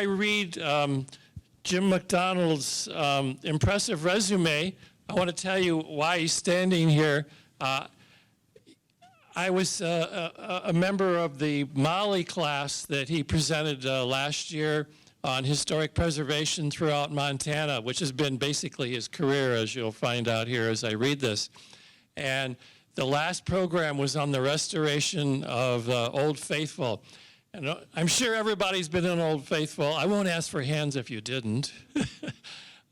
read Jim McDonald's impressive resume, I want to tell you why he's standing here. I was a member of the Mali class that he presented last year on historic preservation throughout Montana, which has been basically his career, as you'll find out here as I read this. And the last program was on the restoration of Old Faithful. And I'm sure everybody's been in Old Faithful. I won't ask for hands if you didn't.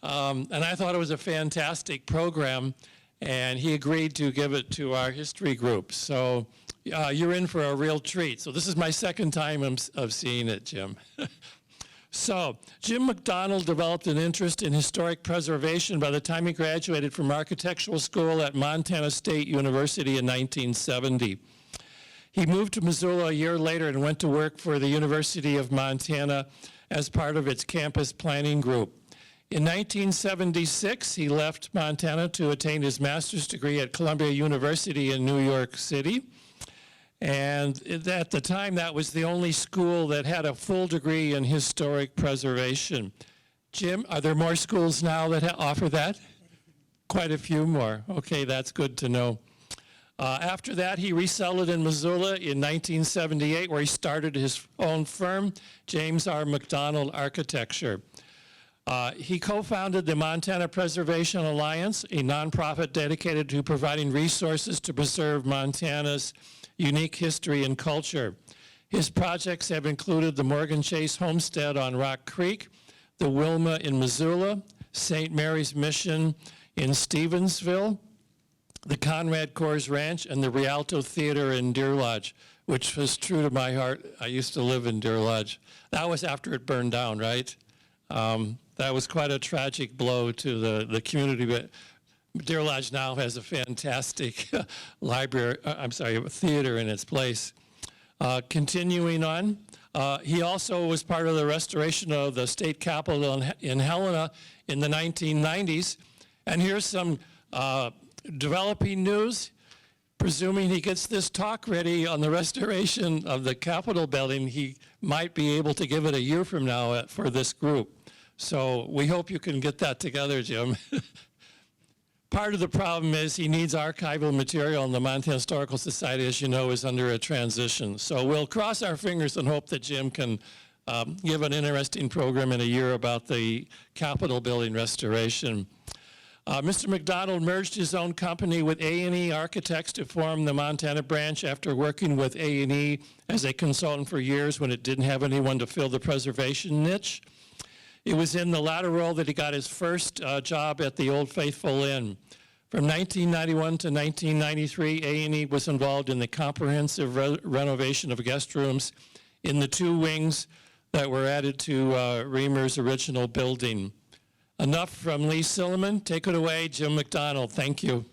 And I thought it was a fantastic program, and he agreed to give it to our history group. So you're in for a real treat. So this is my second time of seeing it, Jim. So Jim McDonald developed an interest in historic preservation by the time he graduated from architectural school at Montana State University in 1970. He moved to Missoula a year later and went to work for the University of Montana as part of its campus planning group. In 1976, he left Montana to attain his master's degree at Columbia University in New York City. And at the time, that was the only school that had a full degree in historic preservation. Jim, are there more schools now that offer that? Quite a few more. Okay, that's good to know. After that, he resettled in Missoula in 1978, where he started his own firm, James R. McDonald Architecture. He co-founded the Montana Preservation Alliance, a nonprofit dedicated to providing resources to preserve Montana's unique history and culture. His projects have included the Morgan Chase Homestead on Rock Creek, the Wilma in Missoula, St. Mary's Mission in Stevensville, the Conrad Coors Ranch, and the Rialto Theater in Deer Lodge, which was true to my heart. I used to live in Deer Lodge. That was after it burned down, right? That was quite a tragic blow to the community, but Deer Lodge now has a fantastic theater in its place. Continuing on, he also was part of the restoration of the state capitol in Helena in the 1990s. And here's some developing news. Presuming he gets this talk ready on the restoration of the Capitol building, he might be able to give it a year from now for this group. So we hope you can get that together, Jim. Part of the problem is he needs archival material, and the Montana Historical Society, as you know, is under a transition. So we'll cross our fingers and hope that Jim can give an interesting program in a year about the Capitol building restoration. Mr. McDonald merged his own company with A&E Architects to form the Montana branch after working with A&E as a consultant for years when it didn't have anyone to fill the preservation niche. It was in the latter role that he got his first job at the Old Faithful Inn. From 1991 to 1993, A&E was involved in the comprehensive renovation of guest rooms in the two wings that were added to Reamer's original building. Enough from Lee Silliman. Take it away, Jim McDonald. Thank you.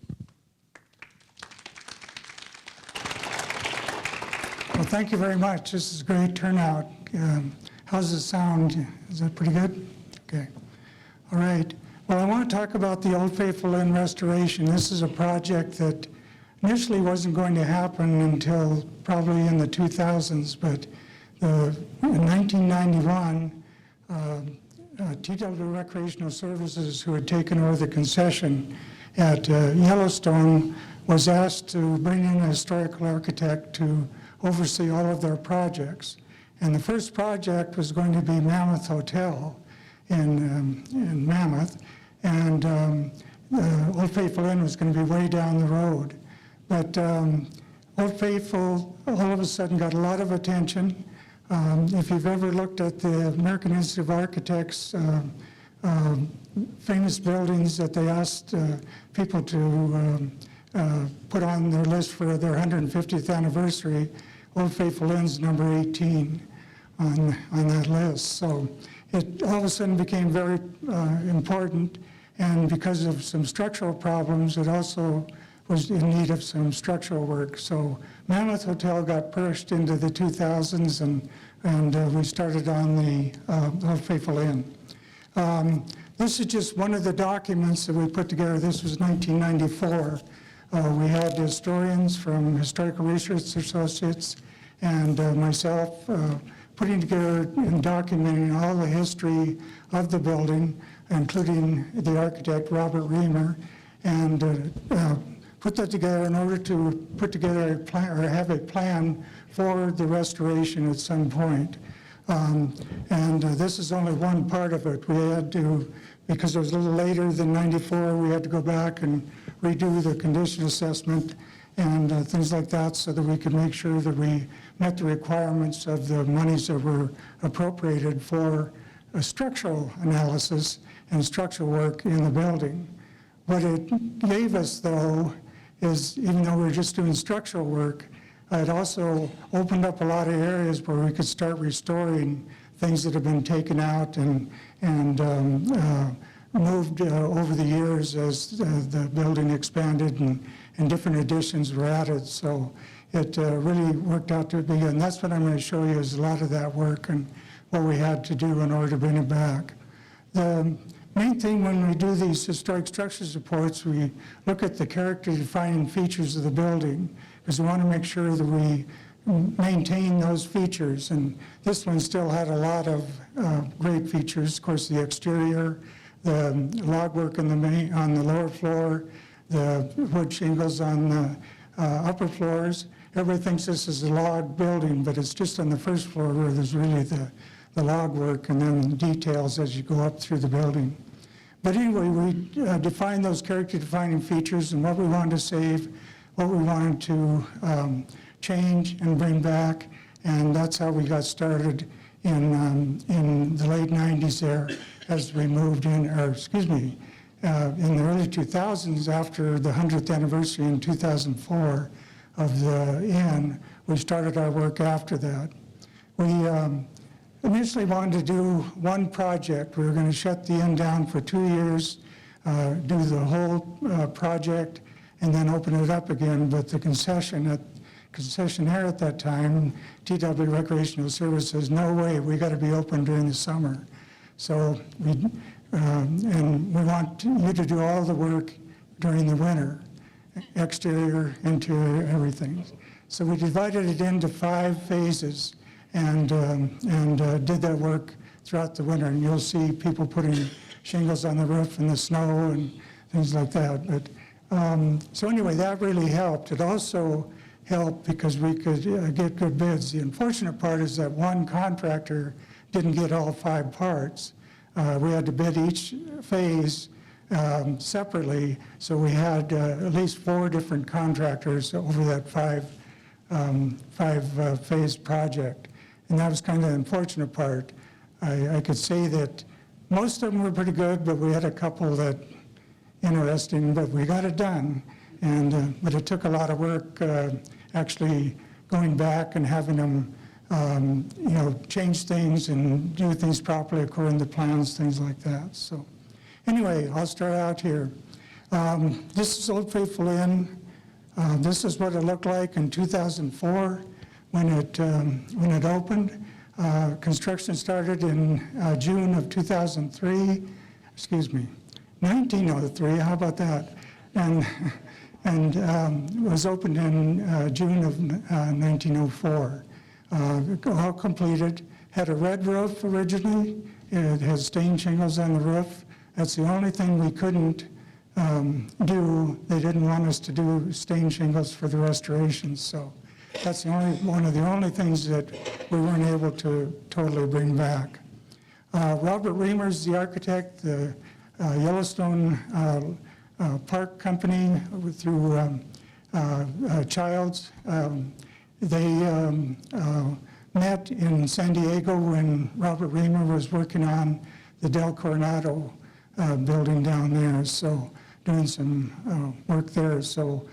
Well, thank you very much. This is a great turnout. How's it sound? Is that pretty good? Okay. All right. Well, I want to talk about the Old Faithful Inn restoration. This is a project that initially wasn't going to happen until probably in the 2000s, but in 1991, TW Recreational Services, who had taken over the concession at Yellowstone, was asked to bring in a historical architect to oversee all of their projects. And the first project was going to be Mammoth Hotel in Mammoth, and Old Faithful Inn was going to be way down the road. But Old Faithful all of a sudden got a lot of attention. If you've ever looked at the American Institute of Architects famous buildings that they asked people to put on their list for their 150th anniversary, Old Faithful Inn's number 18 on that list. So it all of a sudden became very important, and because of some structural problems, it also was in need of some structural work. So Mammoth Hotel got pushed into the 2000s, and we started on the Old Faithful Inn. This is just one of the documents that we put together. This was 1994. We had historians from Historical Research Associates and myself putting together and documenting all the history of the building, including the architect, Robert Reamer, and put that together in order to put together a plan, or have a plan for the restoration at some point. This is only one part of it. We had to, because it was a little later than 94, we had to go back and redo the condition assessment and things like that so that we could make sure that we met the requirements of the monies that were appropriated for a structural analysis and structural work in the building. What it gave us, though, is even though we were just doing structural work, it also opened up a lot of areas where we could start restoring things that have been taken out and moved over the years as the building expanded and different additions were added. So it really worked out to be, and that's what I'm going to show you is a lot of that work and what we had to do in order to bring it back. The main thing when we do these historic structures reports, we look at the character-defining features of the building because we want to make sure that we maintain those features. And this one still had a lot of great features. Of course, the exterior, the log work on the lower floor, the wood shingles on the upper floors. Everybody thinks this is a log building, but it's just on the first floor where there's really the log work and then details as you go up through the building. But anyway, we defined those character-defining features and what we wanted to save, what we wanted to change and bring back, and that's how we got started in the late 90s there as we moved in, or excuse me, in the early 2000s after the 100th anniversary in 2004 of the inn, we started our work after that. We initially wanted to do one project. We were going to shut the inn down for 2 years, do the whole project, and then open it up again. But the concessionaire at that time, TW Recreational Services, no way, we got to be open during the summer. So and we want you to do all the work during the winter, exterior, interior, everything. So we divided it into 5 phases and did that work throughout the winter. And you'll see people putting shingles on the roof in the snow and things like that. But so anyway, that really helped. It also helped because we could get good bids. The unfortunate part is that one contractor didn't get all 5 parts. We had to bid each phase separately, so we had at least 4 different contractors over that 5 phase project. And that was kind of the unfortunate part. I could say that most of them were pretty good, but we had a couple that interesting, but we got it done. And but it took a lot of work actually going back and having them change things and do things properly according to plans, things like that. So anyway, I'll start out here. This is Old Faithful Inn. This is what it looked like in 2004 when it opened. Construction started in June of 2003, excuse me, 1903, how about that? And was opened in June of 1904. All completed, had a red roof originally. It has stained shingles on the roof. That's the only thing we couldn't do. They didn't want us to do stained shingles for the restorations, so that's one of the only things that we weren't able to totally bring back. Robert Reamer's the architect, the Yellowstone Park Company through Childs. They met in San Diego when Robert Reamer was working on the Del Coronado building down there, so doing some work there. So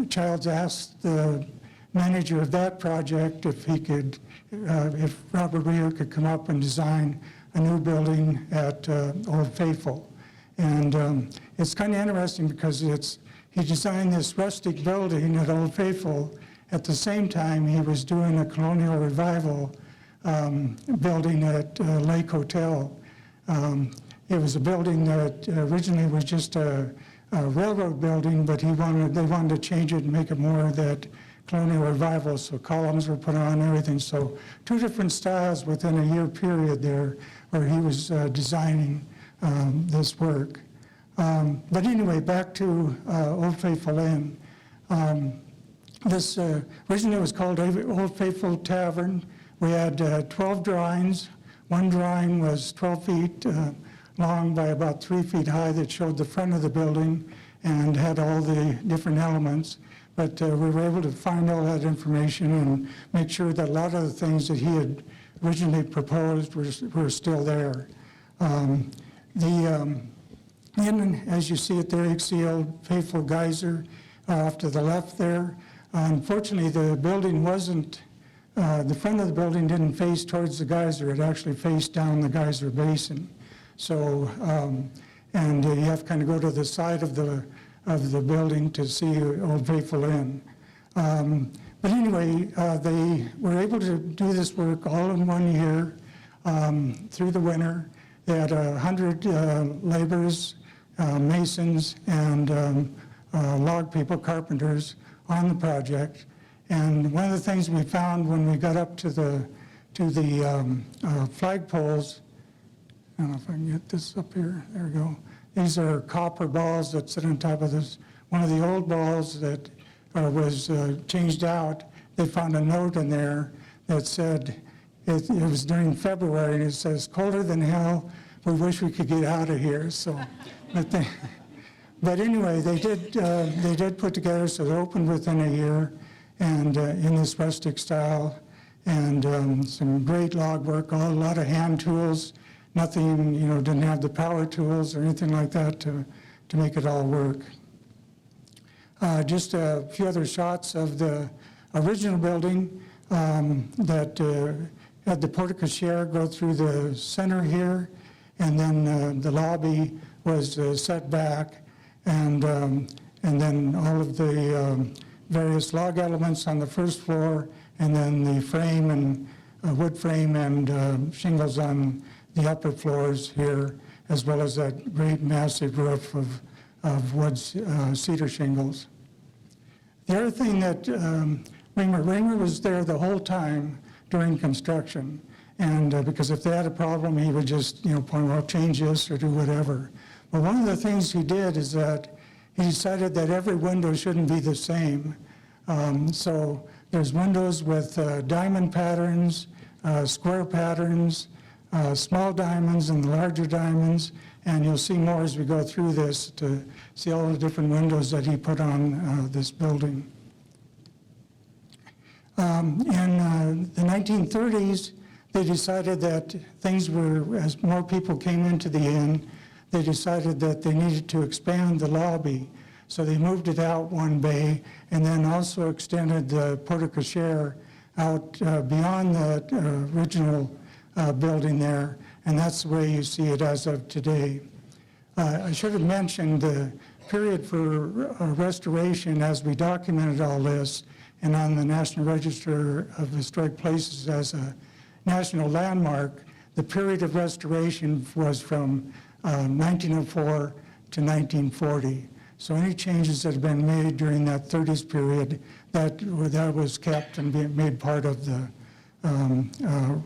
Childs asked the manager of that project if he could, if Robert Reamer could come up and design a new building at Old Faithful. And it's kind of interesting because he designed this rustic building at Old Faithful. At the same time, he was doing a colonial revival building at Lake Hotel. It was a building that originally was just a railroad building, but they wanted to change it and make it more of that colonial revival, so columns were put on, everything. So 2 different styles within a year period there where he was designing this work. But anyway, back to Old Faithful Inn. This originally was called Old Faithful Tavern. We had 12 drawings. One drawing was 12 feet long by about 3 feet high that showed the front of the building and had all the different elements. But we were able to find all that information and make sure that a lot of the things that he had originally proposed were still there. The inn, as you see it there, you see Old Faithful Geyser off to the left there. Unfortunately, the building wasn't, the front of the building didn't face towards the geyser. It actually faced down the geyser basin. So, and you have to kind of go to the side of the building to see Old Faithful Inn. But anyway, they were able to do this work all in 1 year through the winter. They had 100 laborers, masons, and log people, carpenters, on the project. And one of the things we found when we got up to the flagpoles, I don't know if I can get this up here, there we go. These are copper balls that sit on top of this. One of the old balls that was changed out, they found a note in there that said, it was during February, and it says, "Colder than hell, we wish we could get out of here." So, but anyway, they did put together, so they opened within a year, and in this rustic style, and some great log work, a lot of hand tools. Nothing, didn't have the power tools or anything like that to make it all work. Just a few other shots of the original building that had the porte cochere go through the center here, and then the lobby was set back, and then all of the various log elements on the first floor, and then the frame and wood frame and shingles on the upper floors here, as well as that great massive roof of wood cedar shingles. The other thing that Reamer was there the whole time during construction, and because if they had a problem, he would just point, well, change this or do whatever. But one of the things he did is that he decided that every window shouldn't be the same. So there's windows with diamond patterns, square patterns, small diamonds and larger diamonds, and you'll see more as we go through this to see all the different windows that he put on this building. In the 1930s, they decided that things were, as more people came into the inn, they decided that they needed to expand the lobby. So they moved it out 1 bay, and then also extended the porte cochere out beyond the original building there, and that's the way you see it as of today. I should have mentioned the period for restoration as we documented all this, and on the National Register of Historic Places as a national landmark, the period of restoration was from 1904 to 1940. So any changes that have been made during that 30s period, that was kept and made part of the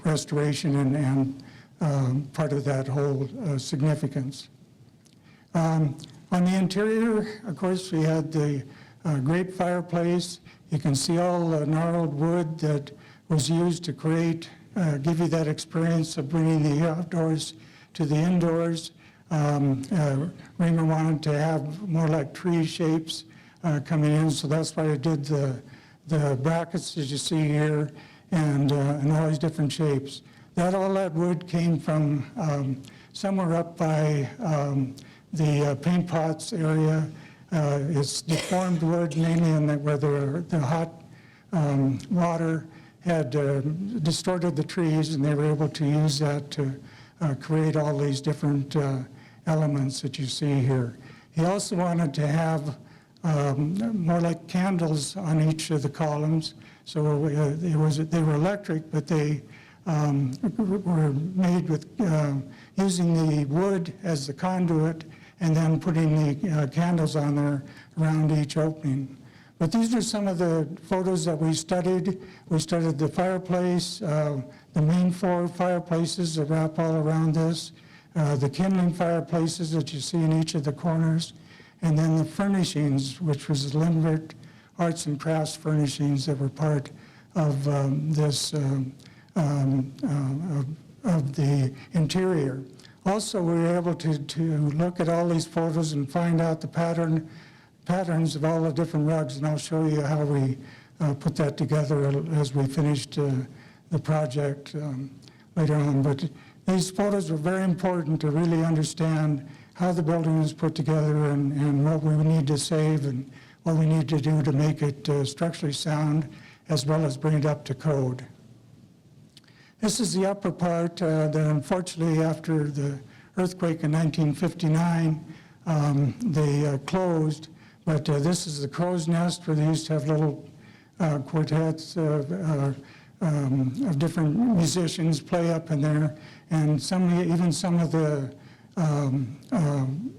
restoration and part of that whole significance. On the interior, of course, we had the great fireplace. You can see all the gnarled wood that was used to create, give you that experience of bringing the outdoors to the indoors. Reamer wanted to have more like tree shapes coming in, so that's why I did the brackets that you see here, and all these different shapes. All that wood came from somewhere up by the paint pots area. It's deformed wood, mainly where the hot water had distorted the trees, and they were able to use that to create all these different elements that you see here. He also wanted to have more like candles on each of the columns. So they were electric, but they were made with using the wood as the conduit and then putting the candles on there around each opening. But these are some of the photos that we studied. We studied the fireplace, the main 4 fireplaces that wrap all around this, the kindling fireplaces that you see in each of the corners, and then the furnishings, which was Lindbergh arts and crafts furnishings that were part of of the interior. Also, we were able to look at all these photos and find out the patterns of all the different rugs, and I'll show you how we put that together as we finished the project later on. But these photos were very important to really understand how the building was put together and what we need to save and what we need to do to make it structurally sound, as well as bring it up to code. This is the upper part that unfortunately after the earthquake in 1959, they closed, but this is the crow's nest where they used to have little quartets of different musicians play up in there, and even some of the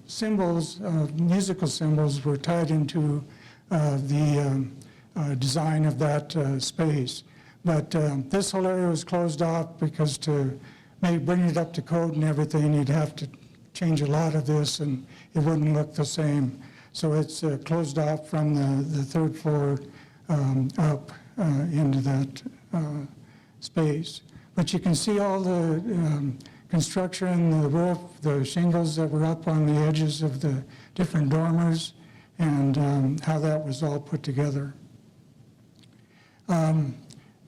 symbols, musical symbols, were tied into the design of that space. But this whole area was closed off because to bring it up to code and everything, you'd have to change a lot of this and it wouldn't look the same. So it's closed off from the 3rd floor up into that space. But you can see all the construction, the roof, the shingles that were up on the edges of the different dormers, and how that was all put together.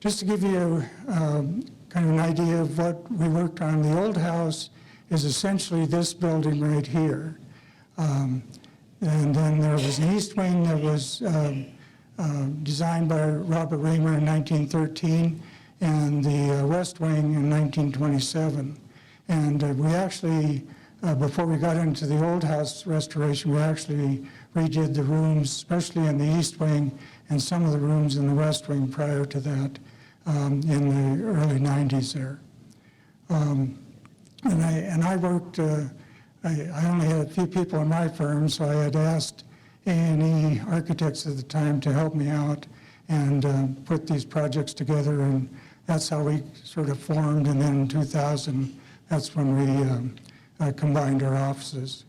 Just to give you kind of an idea of what we worked on, the old house is essentially this building right here. And then there was an east wing that was designed by Robert Raymer in 1913, and the west wing in 1927. And we actually, before we got into the old house restoration, we actually redid the rooms, especially in the east wing, and some of the rooms in the west wing prior to that in the early 90s there. And I worked, I only had a few people in my firm, so I had asked A&E architects at the time to help me out and put these projects together, and that's how we sort of formed. And then in 2000, that's when we combined our offices.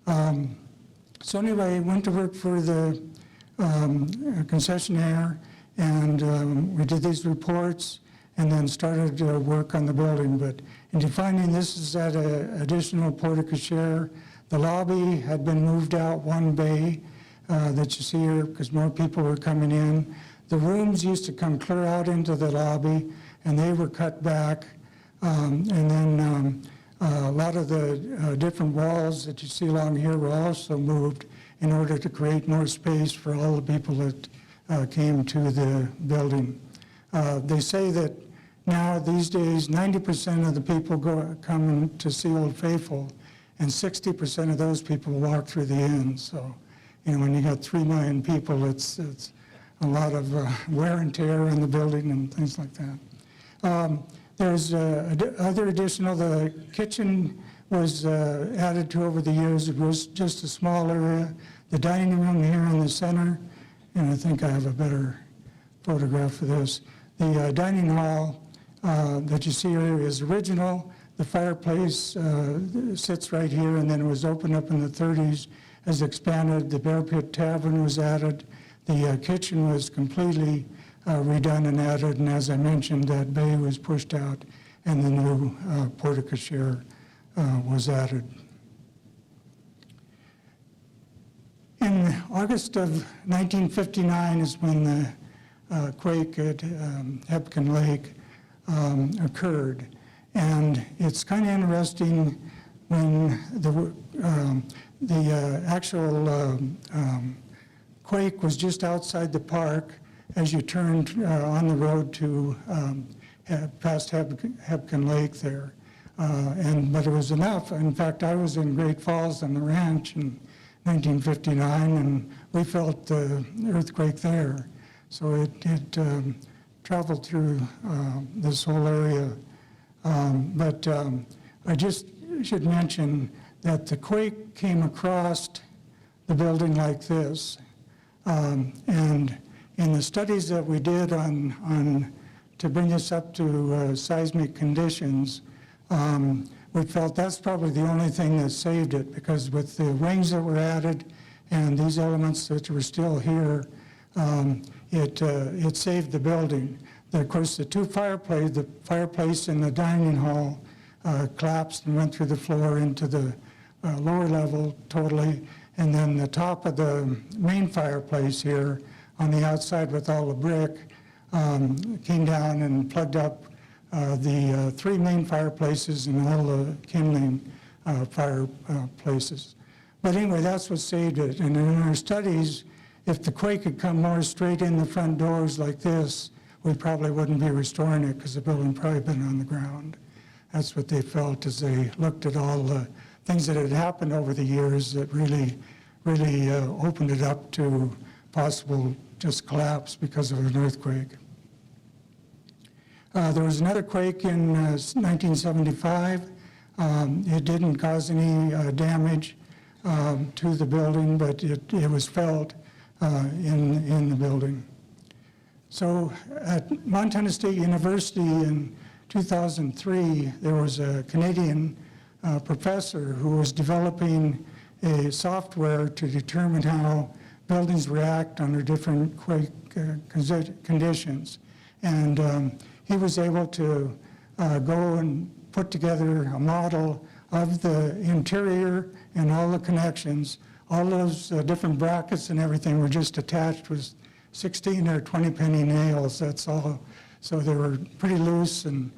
So anyway, I went to work for the concessionaire, and we did these reports and then started work on the building. But in defining, this is that additional porte-cochere. The lobby had been moved out one bay that you see here because more people were coming in. The rooms used to come clear out into the lobby, and they were cut back. And then a lot of the different walls that you see along here were also moved in order to create more space for all the people that came to the building. They say that now, these days, 90% of the people come to see Old Faithful, and 60% of those people walk through the inn. So, you know, when you got 3 million people, it's a lot of wear and tear in the building and things like that. There's other additional, the kitchen was added to over the years. It was just a small area. The dining room here in the center, and I think I have a better photograph of this. The dining hall that you see here is original. The fireplace sits right here, and then it was opened up in the 30s as expanded. The Bear Pit Tavern was added. The kitchen was completely redone and added, and as I mentioned, that bay was pushed out, and the new porte-cochere was added. In August of 1959 is when the quake at Hebgen Lake occurred. And it's kind of interesting when the actual quake was just outside the park as you turned on the road to past Hebgen Lake there. But it was enough. In fact, I was in Great Falls on the ranch in 1959, and we felt the earthquake there. So it traveled through this whole area. But I just should mention that the quake came across the building like this. And in the studies that we did to bring us up to seismic conditions, we felt that's probably the only thing that saved it, because with the wings that were added and these elements that were still here, it saved the building. Of course, the fireplace in the dining hall collapsed and went through the floor into the lower level totally, and then the top of the main fireplace here on the outside with all the brick came down and plugged up the three main fireplaces and all the kindling fireplaces. But anyway, that's what saved it. And in our studies, if the quake had come more straight in the front doors like this, we probably wouldn't be restoring it, because the building probably been on the ground. That's what they felt as they looked at all the things that had happened over the years that really opened it up to possible just collapse because of an earthquake. There was another quake in 1975. It didn't cause any damage to the building, but it was felt in the building. So at Montana State University in 2003, there was a Canadian professor who was developing a software to determine how buildings react under different quake conditions. And he was able to go and put together a model of the interior and all the connections. All those different brackets and everything were just attached with 16 or 20 penny nails, that's all. So they were pretty loose and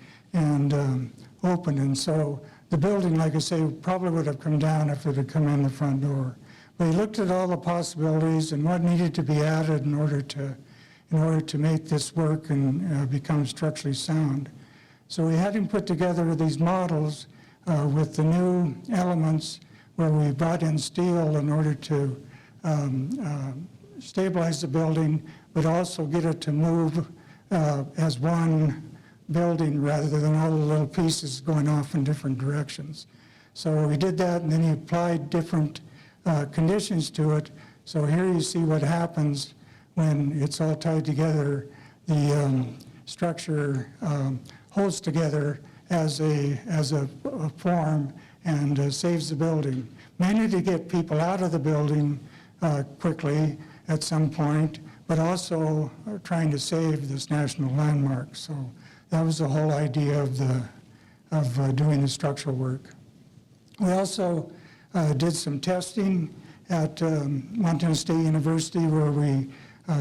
open. And so the building, like I say, probably would have come down if it had come in the front door. But he looked at all the possibilities and what needed to be added in order to make this work and become structurally sound. So we had him put together these models with the new elements, where we brought in steel in order to stabilize the building, but also get it to move as one building rather than all the little pieces going off in different directions. So we did that, and then he applied different conditions to it. So here you see what happens when it's all tied together. The structure holds together as a form and saves the building, mainly to get people out of the building quickly at some point, but also trying to save this national landmark. So that was the whole idea of doing the structural work. We also did some testing at Montana State University, where we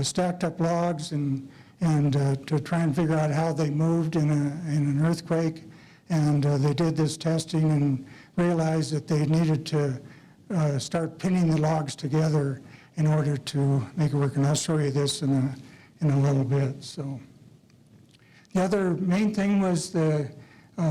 stacked up logs and to try and figure out how they moved in an earthquake. And they did this testing and realized that they needed to start pinning the logs together in order to make it work. And I'll show you this in a little bit. So the other main thing was the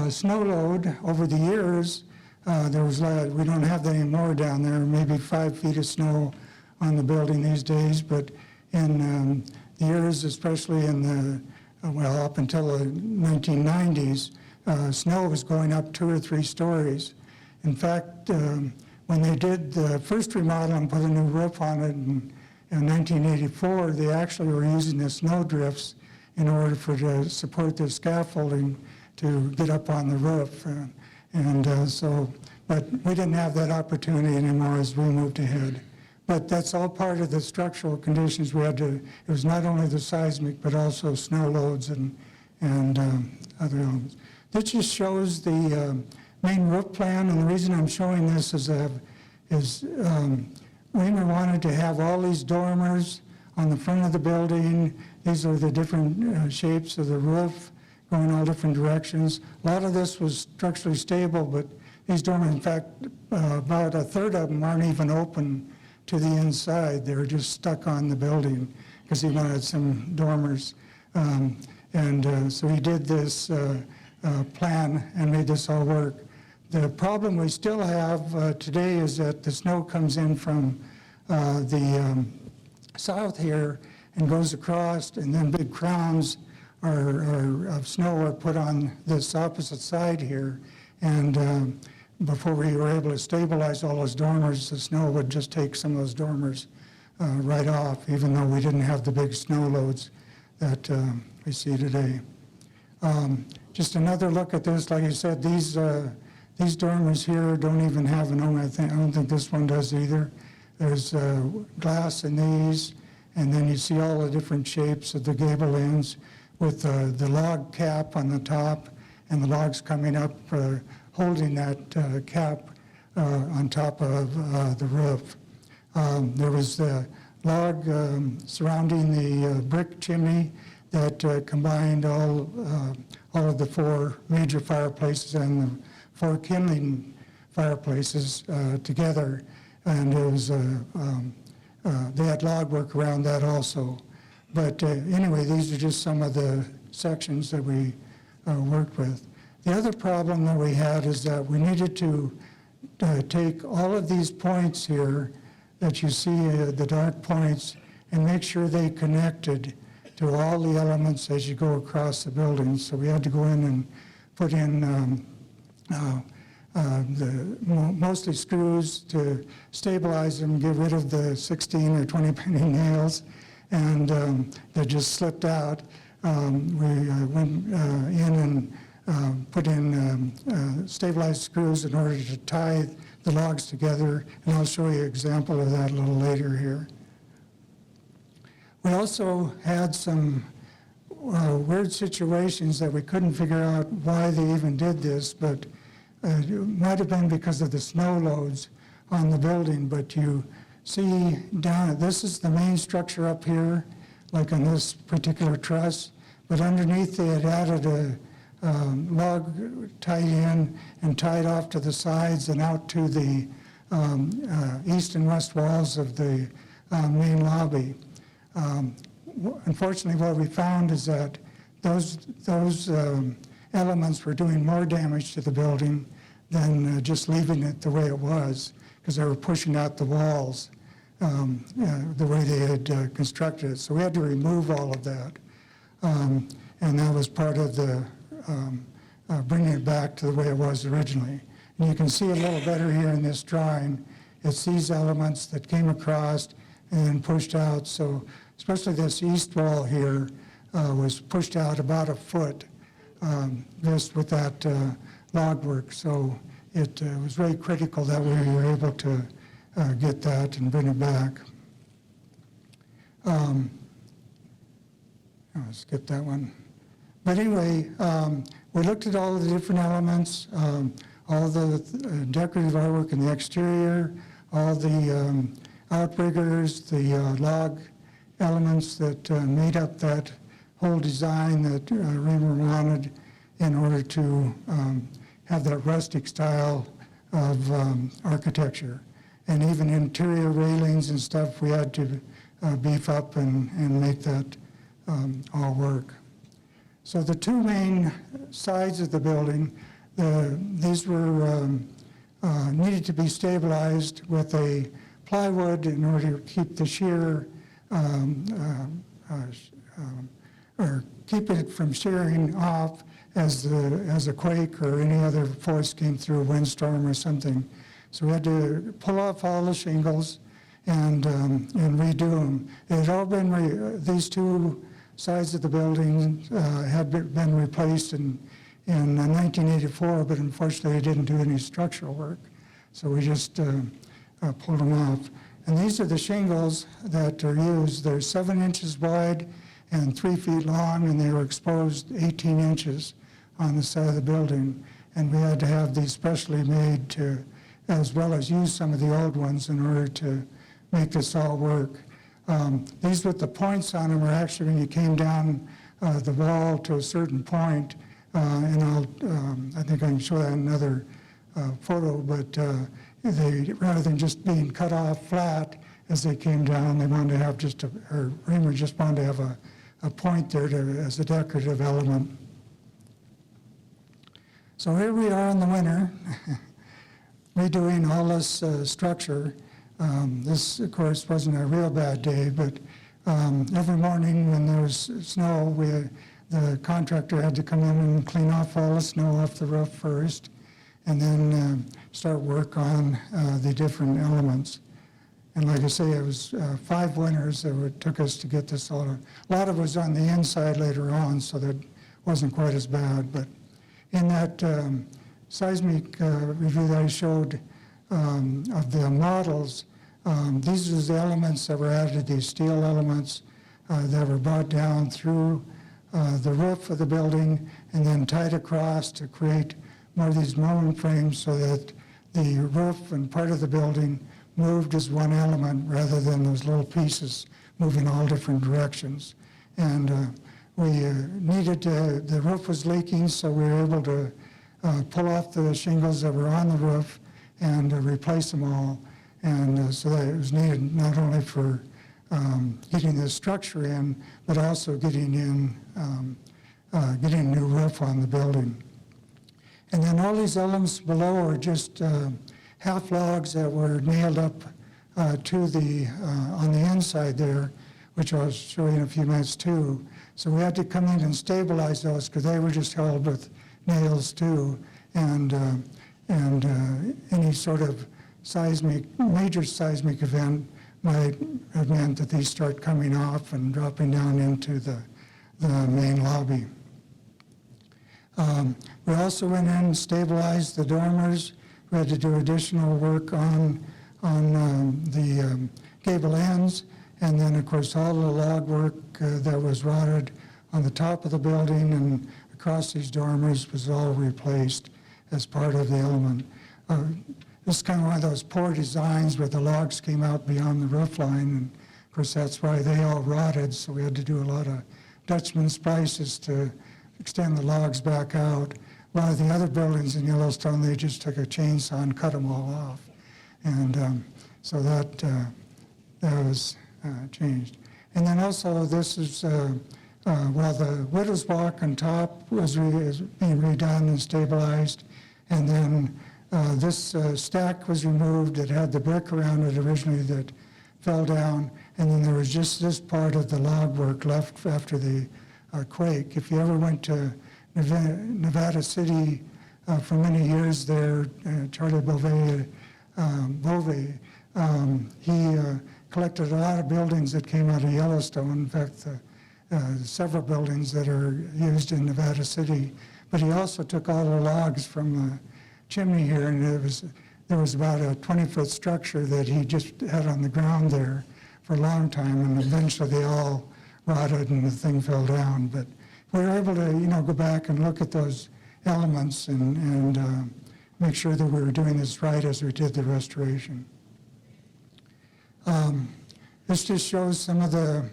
snow load. Over the years, there was we don't have that anymore down there, maybe 5 feet of snow on the building these days, but in the years, especially in the, up until the 1990s, snow was going up 2 or 3 stories. In fact, when they did the first remodel and put a new roof on it in 1984, they actually were using the snow drifts in order to support their scaffolding to get up on the roof. But we didn't have that opportunity anymore as we moved ahead. But that's all part of the structural conditions we had to. It was not only the seismic, but also snow loads and other elements. This just shows the main roof plan, and the reason I'm showing this is Weimer wanted to have all these dormers on the front of the building. These are the different shapes of the roof going all different directions. A lot of this was structurally stable, but these dormers, in fact, about a third of them aren't even open to the inside. They were just stuck on the building because he wanted some dormers. So he did this plan and made this all work. The problem we still have today is that the snow comes in from the south here and goes across, and then big crowns of snow are put on this opposite side here. And before we were able to stabilize all those dormers, the snow would just take some of those dormers right off, even though we didn't have the big snow loads that we see today. Just another look at this. Like I said, these dormers here don't even have an I don't think this one does either. There's glass in these, and then you see all the different shapes of the gable ends with the log cap on the top and the logs coming up holding that cap on top of the roof. There was the log surrounding the brick chimney that combined all of the 4 major fireplaces and the 4 kindling fireplaces together, and it was they had log work around that also. But anyway, these are just some of the sections that we worked with. The other problem that we had is that we needed to take all of these points here that you see, the dark points, and make sure they connected to all the elements as you go across the building. So we had to go in and put in mostly screws to stabilize them, get rid of the 16 or 20 penny nails, and they just slipped out. We went in and put in stabilized screws in order to tie the logs together, and I'll show you an example of that a little later here. We also had some weird situations that we couldn't figure out why they even did this, but it might have been because of the snow loads on the building. But you see down, this is the main structure up here, like on this particular truss, but underneath they had added a log tied in and tied off to the sides and out to the east and west walls of the main lobby. Unfortunately, what we found is that those elements were doing more damage to the building than just leaving it the way it was, because they were pushing out the walls the way they had constructed it. So we had to remove all of that, and that was part of the bringing it back to the way it was originally. And you can see a little better here in this drawing. It's these elements that came across and then pushed out. So especially this east wall here was pushed out about a foot, just with that log work. So it was very critical that we were able to get that and bring it back. I'll skip that one. But anyway, we looked at all of the different elements, all the decorative artwork in the exterior, all the outriggers, the log elements that made up that whole design that Reamer wanted in order to have that rustic style of architecture. And even interior railings and stuff, we had to beef up and make that all work. So the 2 main sides of the building, these were needed to be stabilized with a plywood in order to keep the shear or keep it from shearing off as a quake or any other force came through, a windstorm or something. So we had to pull off all the shingles and redo them. It had all been these 2 sides of the building had been replaced in 1984, but unfortunately they didn't do any structural work. So we just pulled them off. And these are the shingles that are used. They're 7 inches wide and 3 feet long, and they were exposed 18 inches on the side of the building. And we had to have these specially made to, as well as use some of the old ones in order to make this all work. These with the points on them are actually when you came down the wall to a certain point, and I think I can show that in another photo, but they, rather than just being cut off flat as they came down, they wanted to have just Reamer just wanted to have a point there as a decorative element. So here we are in the winter, redoing all this structure. This, of course, wasn't a real bad day, but every morning when there was snow, the contractor had to come in and clean off all the snow off the roof first, and then start work on the different elements. And like I say, it was 5 winters that it took us to get this all. A lot of it was on the inside later on, so that wasn't quite as bad. But in that seismic review that I showed of the models, these are the elements that were added, these steel elements that were brought down through the roof of the building and then tied across to create more of these moment frames so that the roof and part of the building moved as one element rather than those little pieces moving all different directions. And we needed to, the roof was leaking, so we were able to pull off the shingles that were on the roof and replace them all. And so that it was needed not only for getting the structure in, but also getting in, getting a new roof on the building. And then all these elements below are just half logs that were nailed up to the, on the inside there, which I'll show you in a few minutes too. So we had to come in and stabilize those because they were just held with nails too. And any sort of seismic, major seismic event might have meant that these start coming off and dropping down into the main lobby. We also went in and stabilized the dormers. We had to do additional work on the gable ends, and then of course all the log work that was rotted on the top of the building and across these dormers was all replaced as part of the element. This is kind of one of those poor designs where the logs came out beyond the roof line, and of course that's why they all rotted, so we had to do a lot of Dutchman splices to extend the logs back out. A lot of the other buildings in Yellowstone, they just took a chainsaw and cut them all off. And so that was changed. And then also this is, well, the widow's walk on top is being redone and stabilized. And then this stack was removed. It had the brick around it originally that fell down. And then there was just this part of the log work left after the quake. If you ever went to Nevada City for many years there, Charlie Bove, he collected a lot of buildings that came out of Yellowstone. In fact, several buildings that are used in Nevada City. But he also took all the logs from the chimney here, and there was about a 20-foot structure that he just had on the ground there for a long time, and eventually they all rotted and the thing fell down. But we were able to, go back and look at those elements and make sure that we were doing this right as we did the restoration. This just shows some of the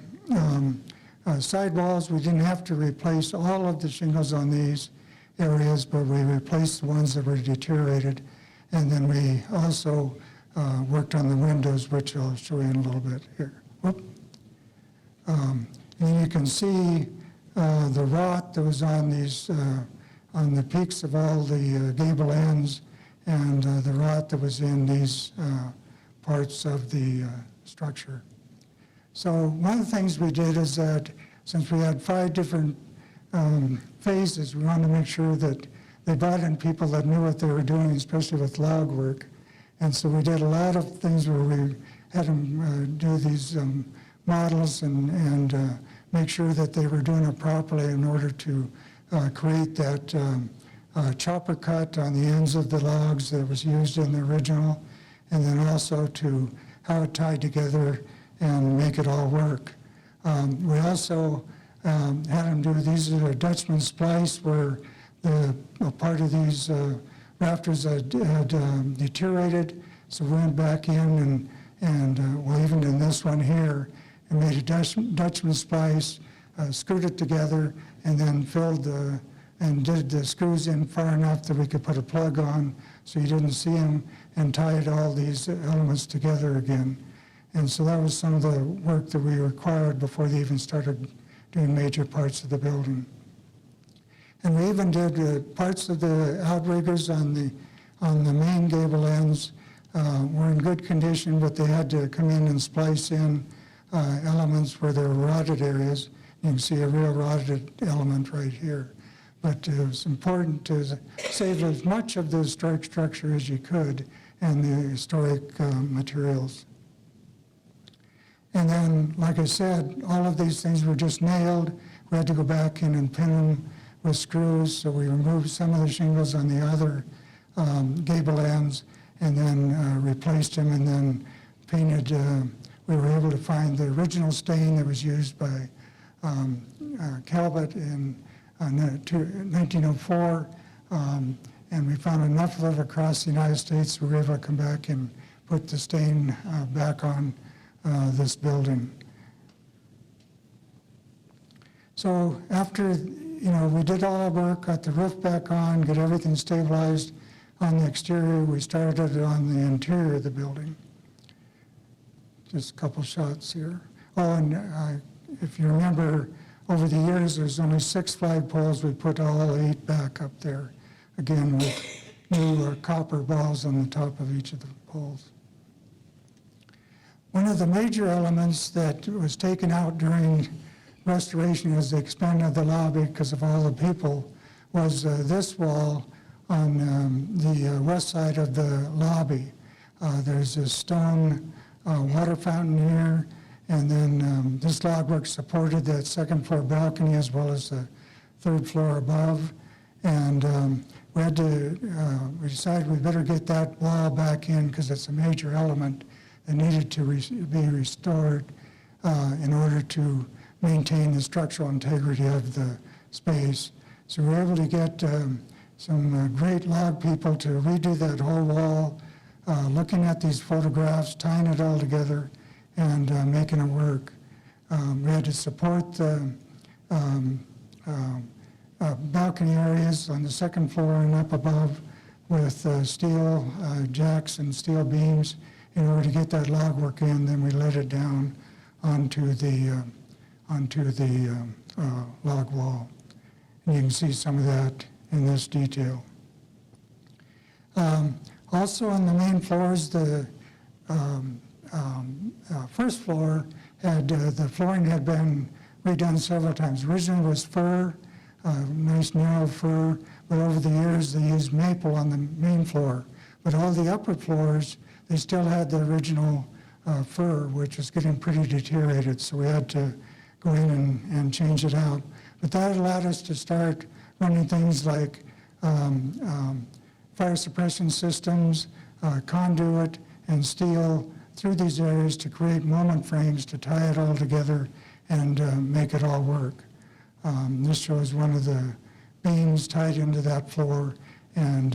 sidewalls. We didn't have to replace all of the shingles on these areas, but we replaced the ones that were deteriorated. And then we also worked on the windows, which I'll show you in a little bit here. Whoop. And you can see the rot that was on these, on the peaks of all the gable ends, and the rot that was in these parts of the structure. So one of the things we did is that since we had 5 different phases, we wanted to make sure that they brought in people that knew what they were doing, especially with log work. And so we did a lot of things where we had them do these models and make sure that they were doing it properly in order to create that chopper cut on the ends of the logs that was used in the original, and then also to how it tied together and make it all work. We also had them do, these are a Dutchman splice where a part of these rafters had deteriorated, so we went back in and well, even in this one here, and made a Dutchman splice, screwed it together, and then filled and did the screws in far enough that we could put a plug on so you didn't see them, and tied all these elements together again. And so that was some of the work that we required before they even started doing major parts of the building. And we even did parts of the outriggers on the main gable ends were in good condition, but they had to come in and splice in elements where there were rotted areas. You can see a real rotted element right here. But it was important to save as much of the historic structure as you could and the historic materials. And then, like I said, all of these things were just nailed. We had to go back in and pin them with screws, so we removed some of the shingles on the other gable ends and then replaced them and then painted. We were able to find the original stain that was used by Calvert in 1904, and we found enough of it across the United States, we were able to come back and put the stain back on this building. So after, we did all our work, got the roof back on, got everything stabilized on the exterior, we started on the interior of the building. Just a couple shots here. Oh, and if you remember, over the years, there's only 6 flagpoles. We put all 8 back up there, again with new copper balls on the top of each of the poles. One of the major elements that was taken out during restoration as they expanded the lobby because of all the people was this wall on the west side of the lobby. There's a stone water fountain here, and then this logwork supported that second floor balcony as well as the third floor above. And we had to, we decided we better get that wall back in because it's a major element that needed to be restored in order to maintain the structural integrity of the space. So we were able to get some great log people to redo that whole wall, looking at these photographs, tying it all together, and making it work. We had to support the balcony areas on the second floor and up above with steel jacks and steel beams in order to get that log work in. Then we let it down onto the log wall. And you can see some of that in this detail. Also on the main floors, the first floor had, the flooring had been redone several times. Originally it was fir, nice narrow fir, but over the years they used maple on the main floor. But all the upper floors, they still had the original fir, which was getting pretty deteriorated, so we had to go in and change it out. But that allowed us to start running things like fire suppression systems, conduit, and steel through these areas to create moment frames to tie it all together and make it all work. This shows one of the beams tied into that floor and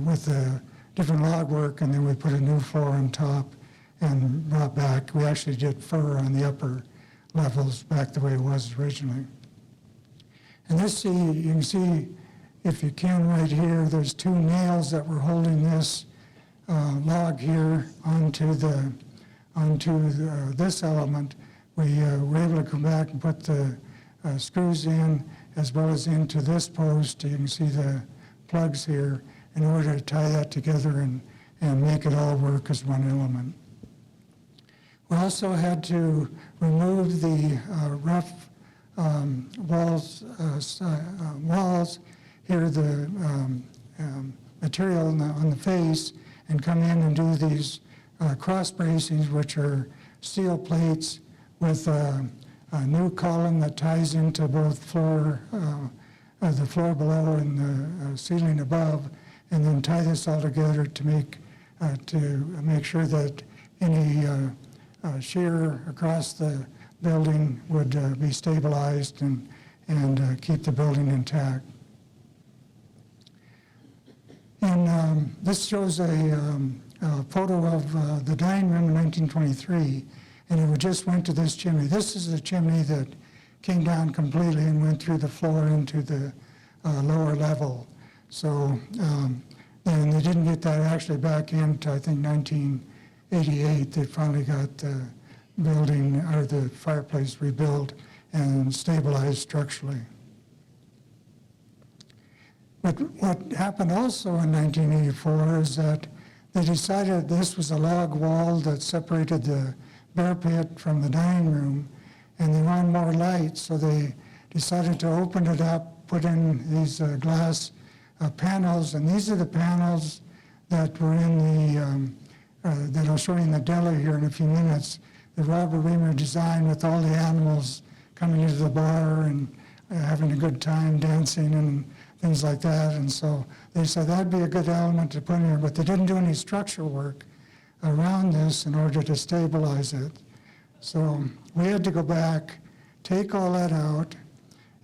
with the different log work, and then we put a new floor on top and brought back. We actually did fir on the upper levels back the way it was originally. And this, you can see, if you can right here, there's 2 nails that were holding this log here onto this element. We were able to come back and put the screws in as well as into this post. You can see the plugs here in order to tie that together and make it all work as one element. We also had to remove the rough walls here, the material on the face, and come in and do these cross bracings, which are steel plates with a new column that ties into both floor, the floor below and the ceiling above, and then tie this all together to make sure that any shear across the building would be stabilized and keep the building intact. And this shows a photo of the dining room in 1923, and it just went to this chimney. This is the chimney that came down completely and went through the floor into the lower level. So, and they didn't get that actually back into, I think, 1988. They finally got the building, or the fireplace, rebuilt and stabilized structurally. But what happened also in 1984 is that they decided this was a log wall that separated the bear pit from the dining room, and they wanted more light, so they decided to open it up, put in these glass panels, and these are the panels that were in the, that I'll show you in the deli here in a few minutes, Robert Reamer design with all the animals coming into the bar and having a good time dancing and things like that. And so they said that'd be a good element to put in here, but they didn't do any structural work around this in order to stabilize it. So we had to go back, take all that out,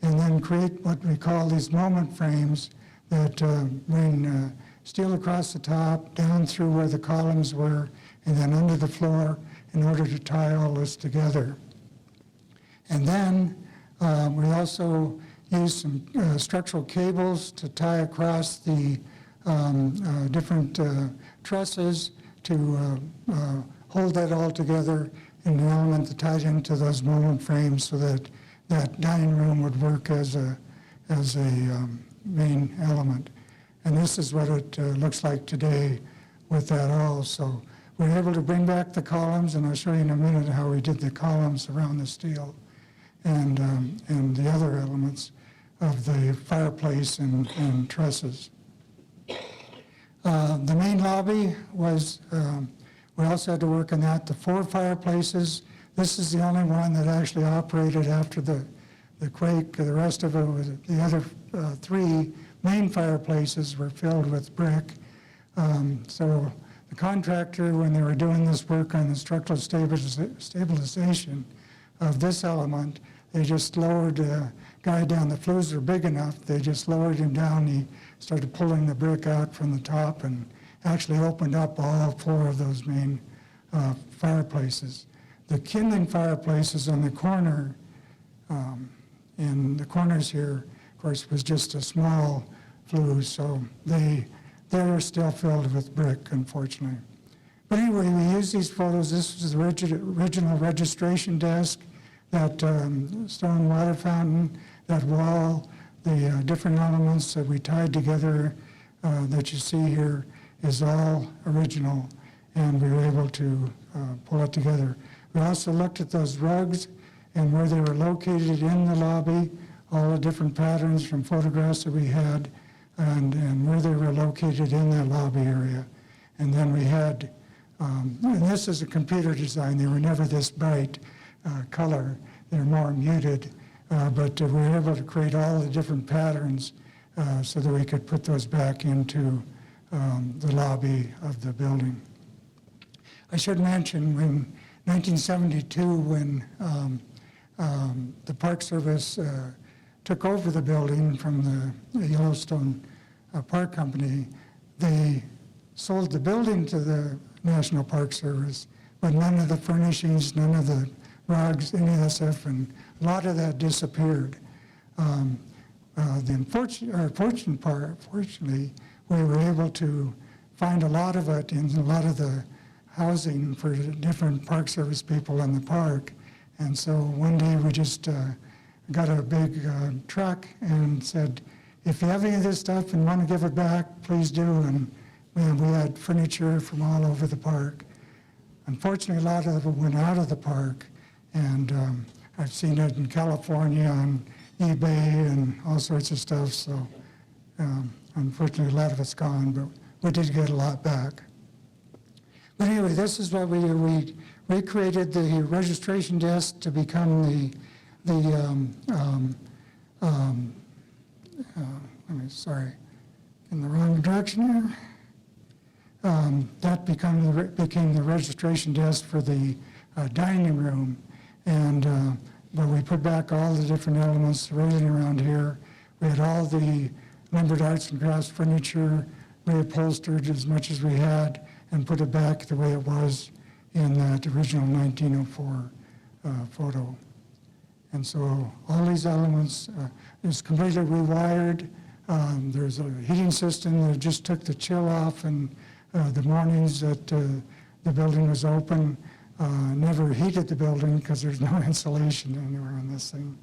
and then create what we call these moment frames that bring steel across the top, down through where the columns were, and then under the floor in order to tie all this together. And then we also used some structural cables to tie across the different trusses to hold that all together in an element that tied into those moment frames so that that dining room would work as a main element. And this is what it looks like today with that all. So we're able to bring back the columns, and I'll show you in a minute how we did the columns around the steel and the other elements of the fireplace and trusses. The main lobby was, we also had to work on that. The 4 fireplaces, this is the only one that actually operated after the quake. The rest of it was, the other 3 main fireplaces were filled with brick. So the contractor, when they were doing this work on the structural stabilization of this element, they just lowered the guy down. The flues were big enough, they just lowered him down. He started pulling the brick out from the top and actually opened up all 4 of those main fireplaces. The kindling fireplaces on the corner, in the corners here, of course, was just a small flue, so they're still filled with brick, unfortunately. But anyway, we used these photos. This was the original registration desk, that stone water fountain, that wall, the different elements that we tied together that you see here is all original, and we were able to pull it together. We also looked at those rugs and where they were located in the lobby, all the different patterns from photographs that we had, and where they were located in that lobby area. And then we had, and this is a computer design, they were never this bright color, they're more muted, but we were able to create all the different patterns so that we could put those back into the lobby of the building. I should mention, when 1972, when the Park Service took over the building from the Yellowstone Park Company, they sold the building to the National Park Service, but none of the furnishings, none of the rugs, any of that stuff, and a lot of that disappeared. The fortunate part, fortunately, we were able to find a lot of it in a lot of the housing for different Park Service people in the park. And so one day we just got a big truck and said, if you have any of this stuff and want to give it back, please do. And we had furniture from all over the park. Unfortunately, a lot of it went out of the park, and I've seen it in California on eBay and all sorts of stuff. So unfortunately, a lot of it's gone, but we did get a lot back. But anyway, this is what we did. We recreated the registration desk to become sorry, in the wrong direction here. That became the registration desk for the dining room, and but we put back all the different elements, everything around here. We had all the lumbered arts and crafts furniture reupholstered as much as we had, and put it back the way it was in that original 1904 photo. And so all these elements is completely rewired. There's a heating system that just took the chill off, and the mornings that the building was open, never heated the building because there's no insulation anywhere on this thing.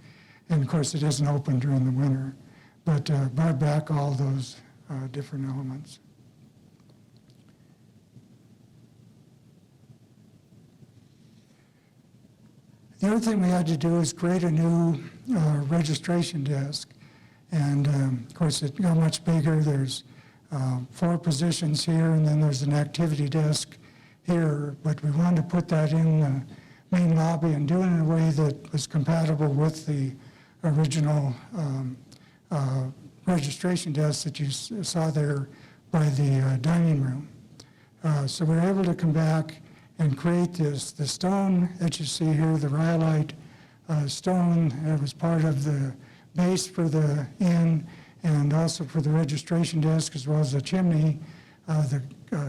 And of course it isn't open during the winter, but brought back all those different elements. The other thing we had to do is create a new registration desk. And of course it got much bigger. There's 4 positions here, and then there's an activity desk here, but we wanted to put that in main lobby and do it in a way that was compatible with the original registration desk that you saw there by the dining room. So we were able to come back and create this. The stone that you see here, the rhyolite stone, that was part of the base for the inn and also for the registration desk as well as the chimney. The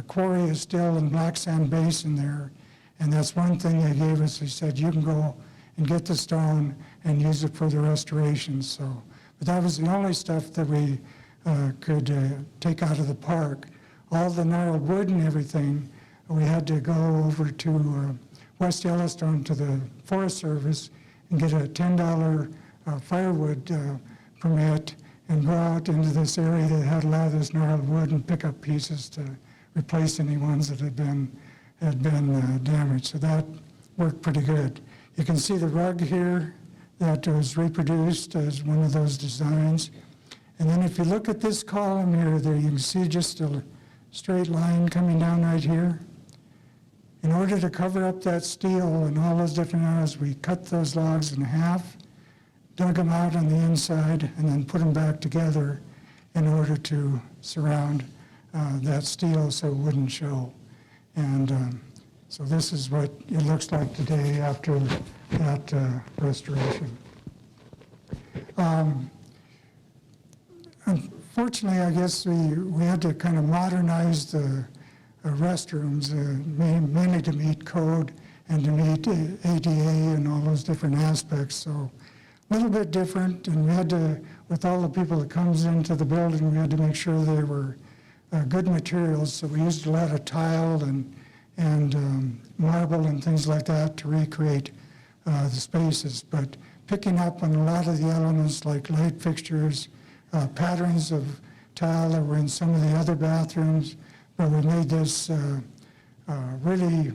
quarry is still in black sand basin there, and that's one thing they gave us. They said, you can go and get the stone and use it for the restoration. So, but that was the only stuff that we could take out of the park. All the gnarled wood and everything, we had to go over to West Yellowstone to the Forest Service and get a $10 firewood permit and go out into this area that had a lot of this gnarled wood and pick up pieces to replace any ones that had been damaged. So that worked pretty good. You can see the rug here that was reproduced as one of those designs. And then if you look at this column here, there you can see just a straight line coming down right here. In order to cover up that steel and all those different areas, we cut those logs in half, dug them out on the inside, and then put them back together in order to surround that steel so it wouldn't show. And so this is what it looks like today after that restoration. Unfortunately, I guess we had to kind of modernize the restrooms, mainly to meet code and to meet ADA and all those different aspects. So a little bit different, and we had to, with all the people that comes into the building, we had to make sure they were good materials. So we used a lot of tile and marble and things like that to recreate the spaces. But picking up on a lot of the elements like light fixtures, patterns of tile that were in some of the other bathrooms, but we made this really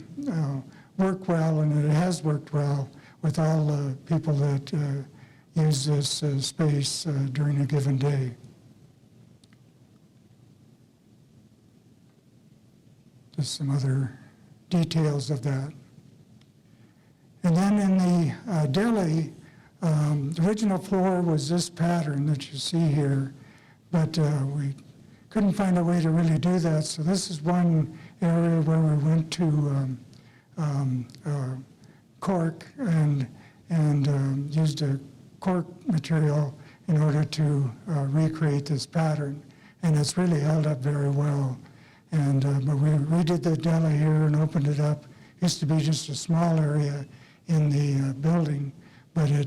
work well, and it has worked well with all the people that use this space during a given day. Just some other details of that. And then in the deli, the original floor was this pattern that you see here, but we couldn't find a way to really do that. So this is one area where we went to cork and used a cork material in order to recreate this pattern. And it's really held up very well. And but we redid the deli here and opened it up. It used to be just a small area in the building, but we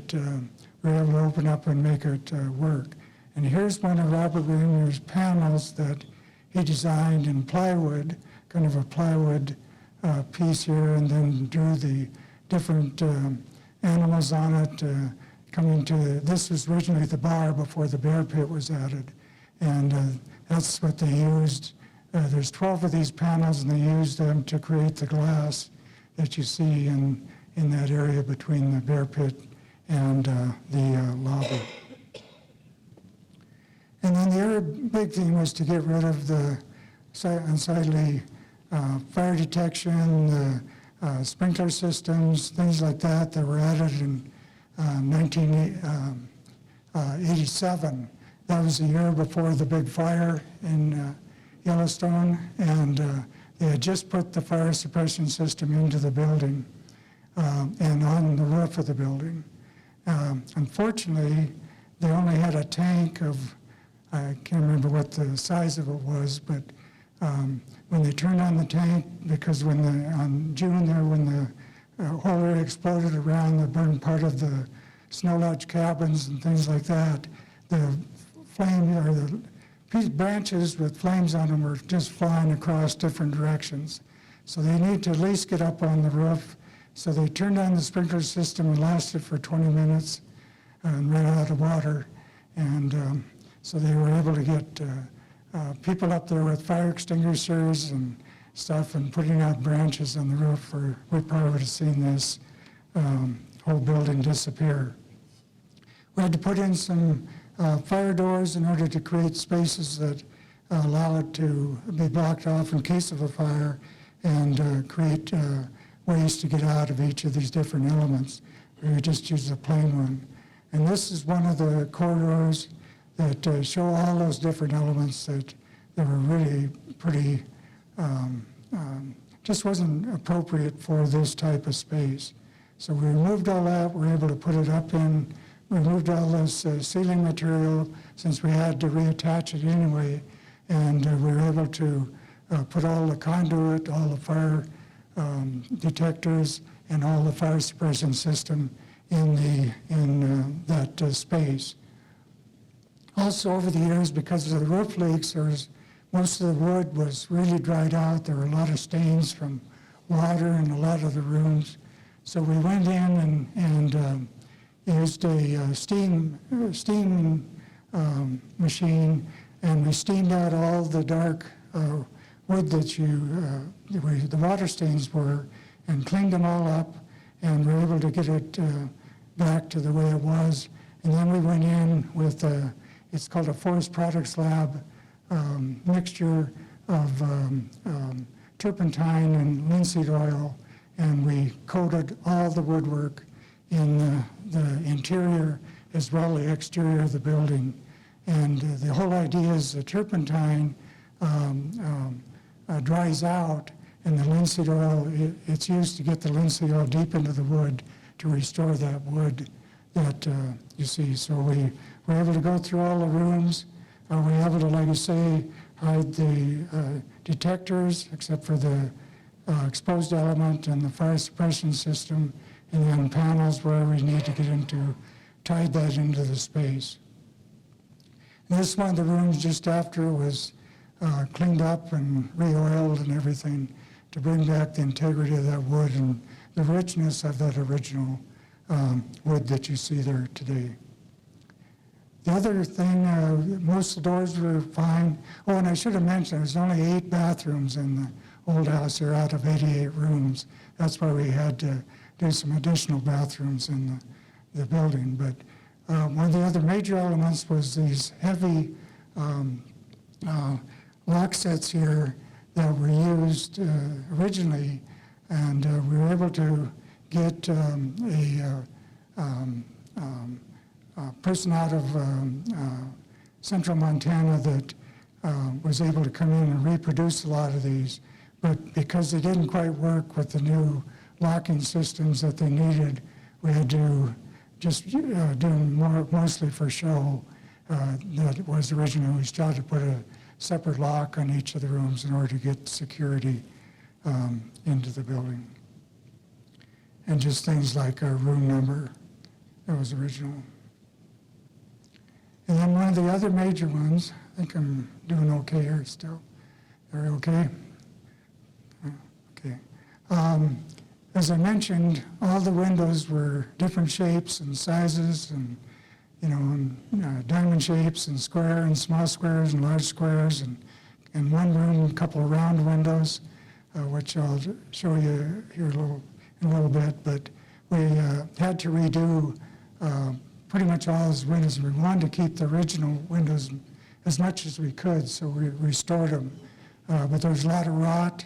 were able to open up and make it work. And here's one of Robert Wiener's panels that he designed in plywood, kind of a plywood piece here, and then drew the different animals on it. Coming to, this was originally the bar before the bear pit was added. And that's what they used. There's 12 of these panels, and they used them to create the glass that you see in that area between the bear pit and the lobby. And then the other big thing was to get rid of the unsightly fire detection, the sprinkler systems, things like that were added in 1987. That was the year before the big fire in Yellowstone, and they had just put the fire suppression system into the building and on the roof of the building. Unfortunately, they only had a tank of, I can't remember what the size of it was, but when they turned on the tank, because on June there, when the whole area exploded around the burned part of the snow lodge cabins and things like that, the flame, or the branches with flames on them were just flying across different directions. So they need to at least get up on the roof. So they turned on the sprinkler system and lasted for 20 minutes and ran out of water. And so they were able to get people up there with fire extinguishers and stuff and putting out branches on the roof, or we probably would have seen this whole building disappear. We had to put in some fire doors in order to create spaces that allow it to be blocked off in case of a fire, and create ways to get out of each of these different elements. We just use a plain one. And this is one of the corridors that show all those different elements that were really pretty, just wasn't appropriate for this type of space. So we removed all that, we were able to put it up in, removed all this ceiling material since we had to reattach it anyway, and we were able to put all the conduit, all the fire detectors, and all the fire suppression system in that space. Also, over the years, because of the roof leaks, most of the wood was really dried out. There were a lot of stains from water in a lot of the rooms. So we went in and used a steam machine, and we steamed out all the dark wood that where the water stains were, and cleaned them all up, and were able to get it back to the way it was. And then we went in with it's called a forest products lab mixture of turpentine and linseed oil, and we coated all the woodwork in the interior as well as the exterior of the building. And the whole idea is the turpentine dries out, and the linseed oil, it's used to get the linseed oil deep into the wood to restore that wood that you see. So we were able to go through all the rooms. We were able to, like I say, hide the detectors except for the exposed element and the fire suppression system, and then panels where we need to get into, tied that into the space. And this is one of the rooms just after it was cleaned up and re-oiled and everything to bring back the integrity of that wood and the richness of that original wood that you see there today. The other thing, most of the doors were fine. Oh, and I should have mentioned, there's only 8 bathrooms in the old house here out of 88 rooms. That's why we had to do some additional bathrooms in the building. But one of the other major elements was these heavy lock sets here that were used originally, and we were able to get a person out of central Montana that was able to come in and reproduce a lot of these, but because they didn't quite work with the new locking systems that they needed, we had to just do mostly for show that was originally. We still had to put a separate lock on each of the rooms in order to get security into the building. And just things like a room number that was original. And then one of the other major ones, I think I'm doing okay here still. Are you okay? Okay. As I mentioned, all the windows were different shapes and sizes, and diamond shapes and square and small squares and large squares, and one room, a couple of round windows, which I'll show you here in a little bit. But we had to redo pretty much all those windows. We wanted to keep the original windows as much as we could, so we restored them. But there's a lot of rot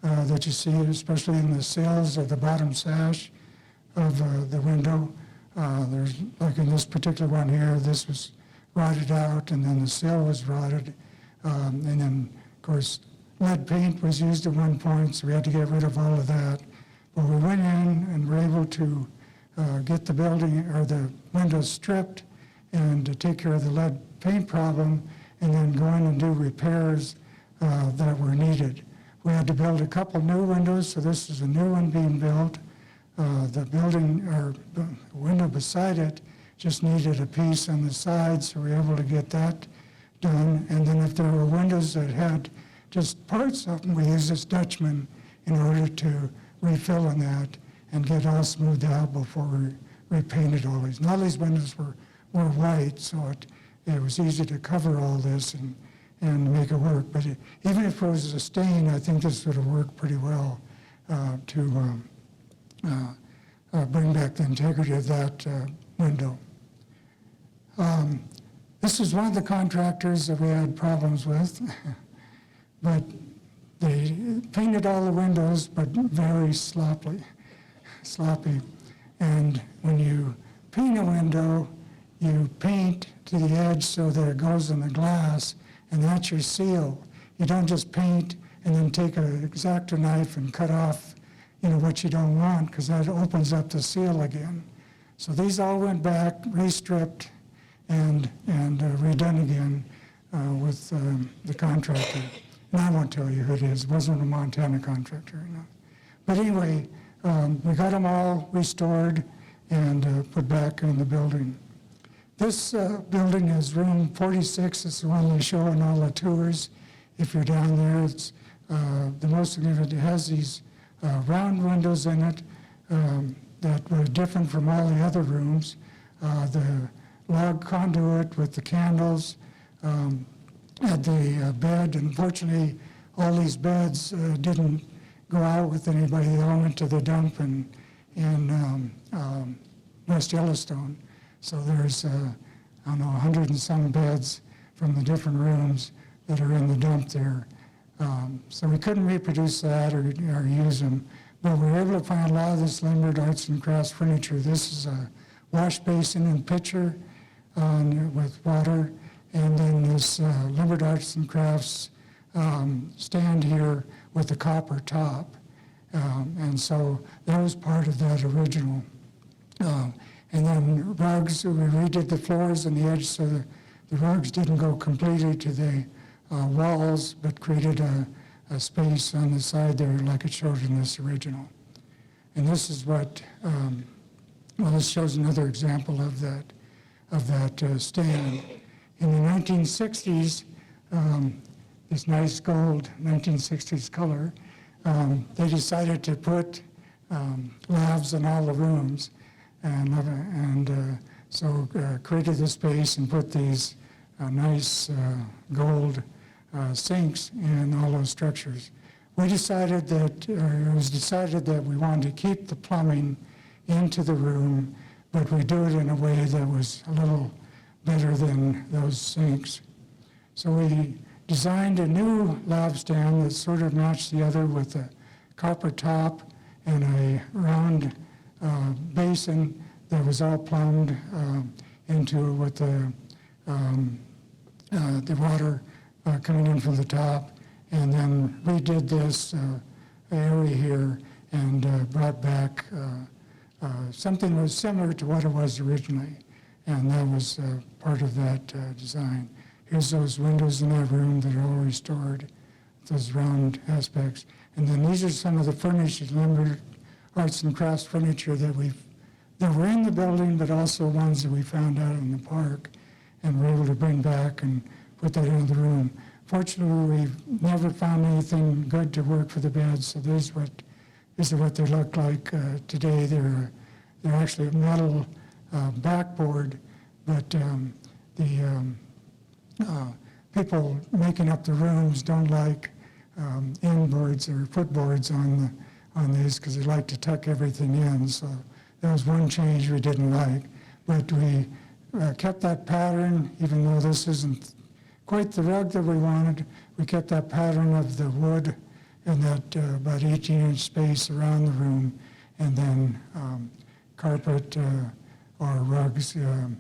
that you see, especially in the sills or the bottom sash of the window. There's, like in this particular one here, this was rotted out, and then the sill was rotted. And then, of course, lead paint was used at one point, so we had to get rid of all of that. But we went in and were able to get the building or the windows stripped and to take care of the lead paint problem, and then go in and do repairs that were needed. We had to build a couple new windows, so this is a new one being built. The building or the window beside it just needed a piece on the side, so we were able to get that done. And then if there were windows that had just parts of them, we used this Dutchman in order to refill in that and get all smoothed out before we repainted all these. And all these windows were white, so it was easy to cover all this and make it work. But even if it was a stain, I think this would have worked pretty well to bring back the integrity of that window. This is one of the contractors that we had problems with, but They painted all the windows, but very sloppy. And when you paint a window, you paint to the edge so that it goes in the glass, and that's your seal. You don't just paint and then take an X-Acto knife and cut off, what you don't want, because that opens up the seal again. So these all went back, restripped, and redone again with the contractor. And I won't tell you who it is. It wasn't a Montana contractor. But anyway, we got them all restored and put back in the building. This building is room 46. It's the one they show on all the tours. If you're down there, it's the most significant. It has these round windows in it that were different from all the other rooms. The log conduit with the candles at the bed. Unfortunately, all these beds didn't go out with anybody. They all went to the dump in West Yellowstone. So there's, 100 and some beds from the different rooms that are in the dump there. So we couldn't reproduce that or use them, but we were able to find a lot of this limbered arts and crafts furniture. This is a wash basin and pitcher with water, and then this limbered arts and crafts stand here with a copper top. And so that was part of that original. And then rugs, we redid the floors and the edge so the rugs didn't go completely to the walls, but created a space on the side there like it showed in this original. And this is what, this shows another example of that stand. In the 1960s, this nice gold 1960s color, they decided to put lavs in all the rooms, and so created the space and put these nice gold sinks in all those structures. We decided that, it was decided that we wanted to keep the plumbing into the room, but we do it in a way that was a little better than those sinks. So we designed a new lav stand that sort of matched the other with a copper top and a round basin that was all plumbed into with the water coming in from the top, and then redid this area here and brought back something that was similar to what it was originally, and that was part of that design. Here's those windows in that room that are all restored, those round aspects. And then these are some of the furnished limbered arts and crafts furniture that were in the building, but also ones that we found out in the park and were able to bring back and put that into the room. Fortunately, we've never found anything good to work for the beds, so this is what they look like today. They're actually a metal backboard, but the people making up the rooms don't like inboards or footboards on these because they like to tuck everything in. So that was one change we didn't like. But we kept that pattern, even though this isn't quite the rug that we wanted. We kept that pattern of the wood and that about 18-inch space around the room, and then carpet or rugs in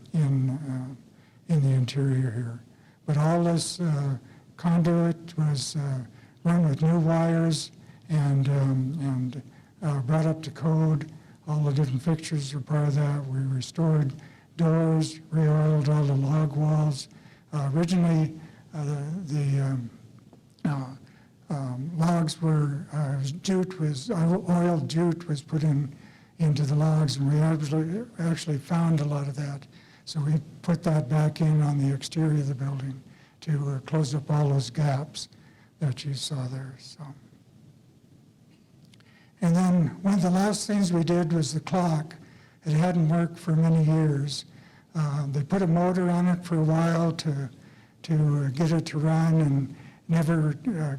the interior here. But all this conduit was run with new wires and brought up to code. All the different fixtures are part of that. We restored doors, re-oiled all the log walls. Originally, the logs were, oiled jute was put into the logs, and we actually found a lot of that. So we put that back in on the exterior of the building to close up all those gaps that you saw there. So. And then one of the last things we did was the clock. It hadn't worked for many years. They put a motor on it for a while to get it to run, and never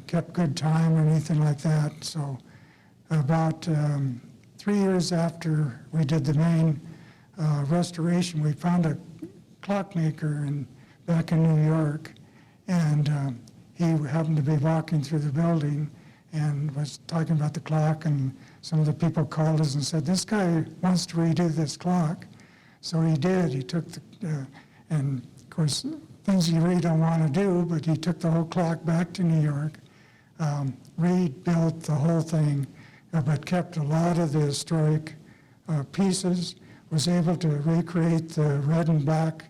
kept good time or anything like that. So about 3 years after we did the main restoration, we found a clockmaker back in New York, and he happened to be walking through the building, and was talking about the clock, and some of the people called us and said, this guy wants to redo this clock. So he did. He took and of course, things you really don't want to do, but he took the whole clock back to New York, rebuilt the whole thing, but kept a lot of the historic pieces, was able to recreate the red and black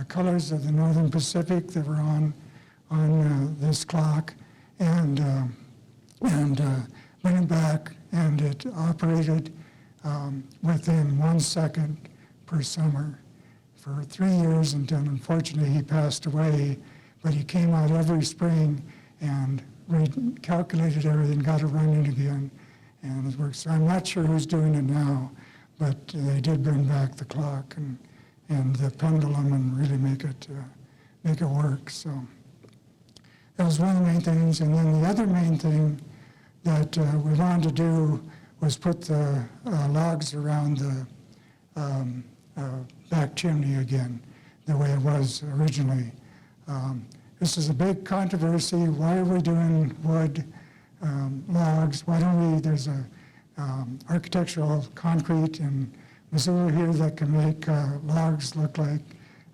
colors of the Northern Pacific that were on this clock, and bring it back, and it operated within 1 second per summer for 3 years until, unfortunately, he passed away. But he came out every spring and recalculated everything, got it running again, and it works. So I'm not sure who's doing it now, but they did bring back the clock and the pendulum and really make it work. So that was one of the main things. And then the other main thing that we wanted to do was put the logs around the back chimney again, the way it was originally. This is a big controversy. Why are we doing wood logs? Why don't we, there's a architectural concrete in Missouri here that can make logs look like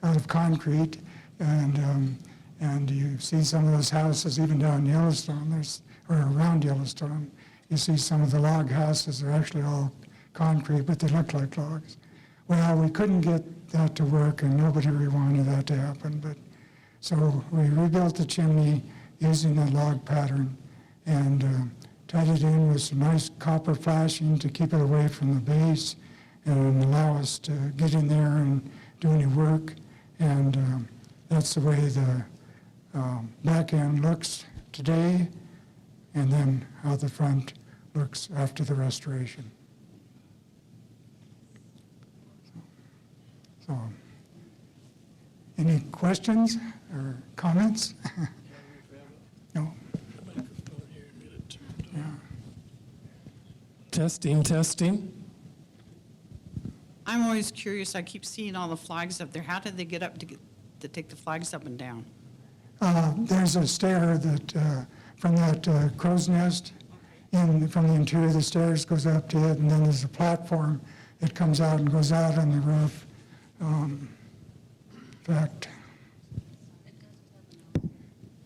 out of concrete, and you see some of those houses even down Yellowstone, or around Yellowstone, you see some of the log houses are actually all concrete, but they look like logs. Well, we couldn't get that to work, and nobody really wanted that to happen, but so we rebuilt the chimney using the log pattern and tied it in with some nice copper flashing to keep it away from the base and allow us to get in there and do any work. And that's the way the back end looks today, and then how the front looks after the restoration. So, any questions or comments? No? Yeah. Testing, testing. I'm always curious. I keep seeing all the flags up there. How did they get up to take the flags up and down? There's a stair that from that crow's nest, from the interior of the stairs goes up to it, and then there's a platform that comes out and goes out on the roof. In fact,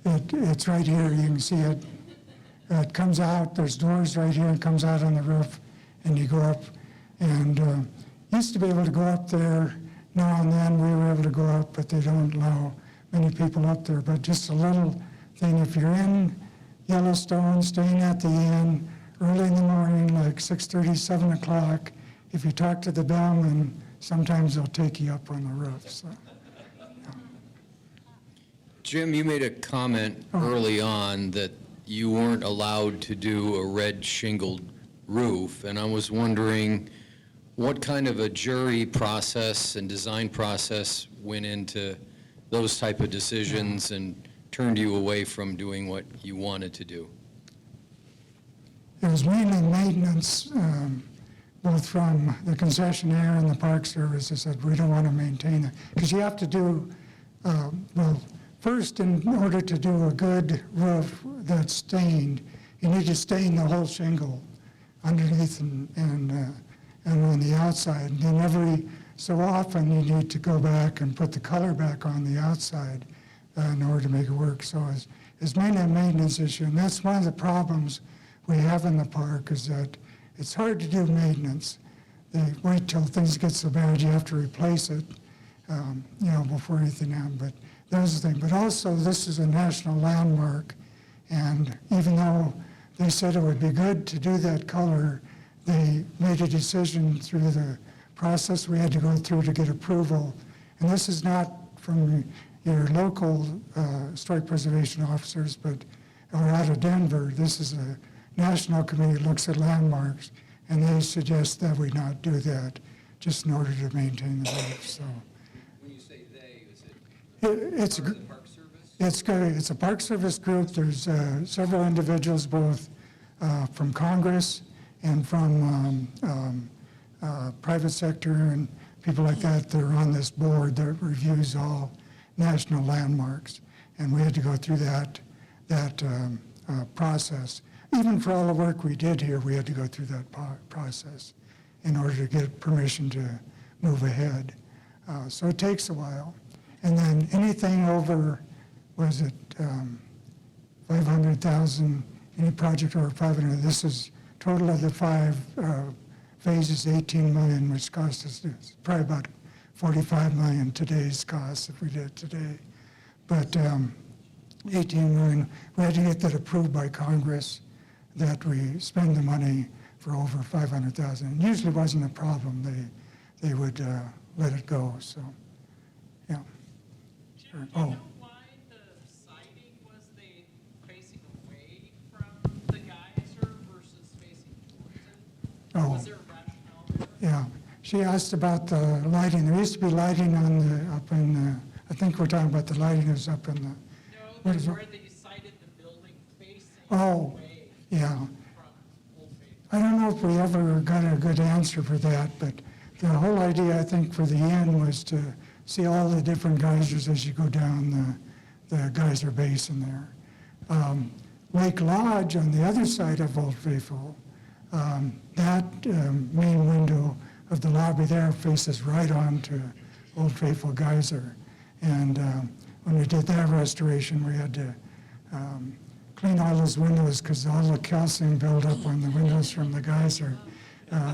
it's right here. You can see it. It comes out. There's doors right here. It comes out on the roof, and you go up. And used to be able to go up there. Now and then we were able to go up, but they don't allow many people up there. But just a little thing. If you're in Yellowstone, staying at the inn early in the morning, like 6:30, 7 o'clock, if you talk to the bellman, sometimes they'll take you up on the roof. So. Jim, you made a comment early on that you weren't allowed to do a red shingled roof, and I was wondering what kind of a jury process and design process went into those type of decisions and turned you away from doing what you wanted to do? It was mainly maintenance, both from the concessionaire and the Park Service. They said, we don't want to maintain it. Because you have to do, well, first, in order to do a good roof that's stained, you need to stain the whole shingle underneath and on the outside. And then every so often, you need to go back and put the color back on the outside in order to make it work. So it's mainly a maintenance issue, and that's one of the problems we have in the park, is that it's hard to do maintenance. They wait till things get so bad you have to replace it, before anything happens. But that's the thing. But also, this is a national landmark, and even though they said it would be good to do that color, they made a decision through the process we had to go through to get approval. And this is not from your local historic preservation officers, but or out of Denver. This is a national committee that looks at landmarks, and they suggest that we not do that, just in order to maintain the roof. So. When you say they, is It's part of the Park Service? It's a Park Service group. There's several individuals, both from Congress and from private sector and people like that are on this board that reviews all national landmarks. And we had to go through that process. even for all the work we did here, we had to go through that process in order to get permission to move ahead. So it takes a while. And then anything over, was it 500,000, any project over 500, this is total of the 5 phases, 18 million, which cost us probably about 45 million today's cost if we did it today. But 18 million, we had to get that approved by Congress that we spend the money for over 500,000. It usually wasn't a problem. They would let it go, so, yeah. Jim, Oh. do you know why the siding was they facing away from the geyser versus facing towards it? Oh. Was there a rationale there? Yeah, she asked about the lighting. There used to be lighting on the, up in the, I think we're talking about the lighting is up in the, No, What is it? where they sited the building facing Oh, away yeah. from Old Faithful. I don't know if we ever got a good answer for that, but the whole idea, I think, for the end was to see all the different geysers as you go down the geyser basin there. Lake Lodge on the other side of Old Faithful, that main window of the lobby there faces right onto Old Faithful Geyser. And when we did that restoration, we had to clean all those windows because all the calcium buildup on the windows from the geyser.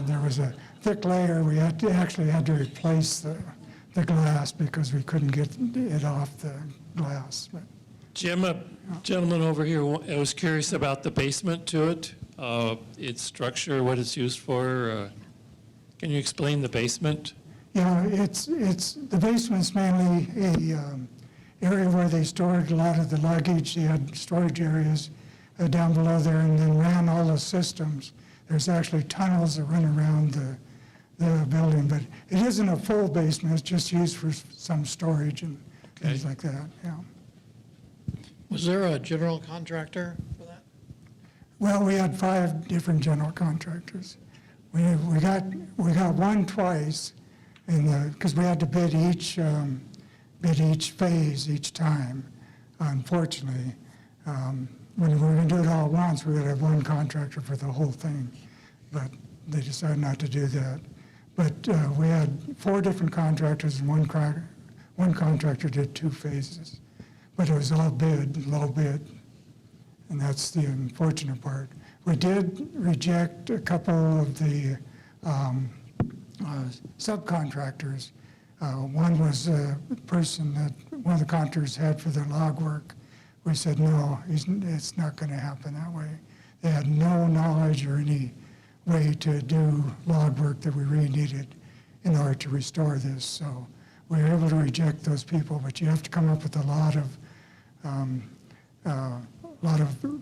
There was a thick layer. We actually had to replace the glass because we couldn't get it off the glass. But Jim, a gentleman over here was curious about the basement to it, its structure, what it's used for. Can you explain the basement? yeah, it's the basement's mainly a area where they stored a lot of the luggage. They had storage areas down below there, and then ran all the systems. There's actually tunnels that run around the building, but it isn't a full basement. It's just used for some storage and things like that. Yeah. Was there a general contractor for that? Well, we had 5 different general contractors. We got one twice, because we had to bid each phase each time. Unfortunately, when we were going to do it all at once, we would have one contractor for the whole thing, but they decided not to do that. But we had 4 different contractors, and one contractor did 2 phases, but it was all bid, low bid. And that's the unfortunate part. We did reject a couple of the subcontractors. One was a person that one of the contractors had for their log work. We said, no, it's not going to happen that way. They had no knowledge or any way to do log work that we really needed in order to restore this. So we were able to reject those people, but you have to come up with a lot of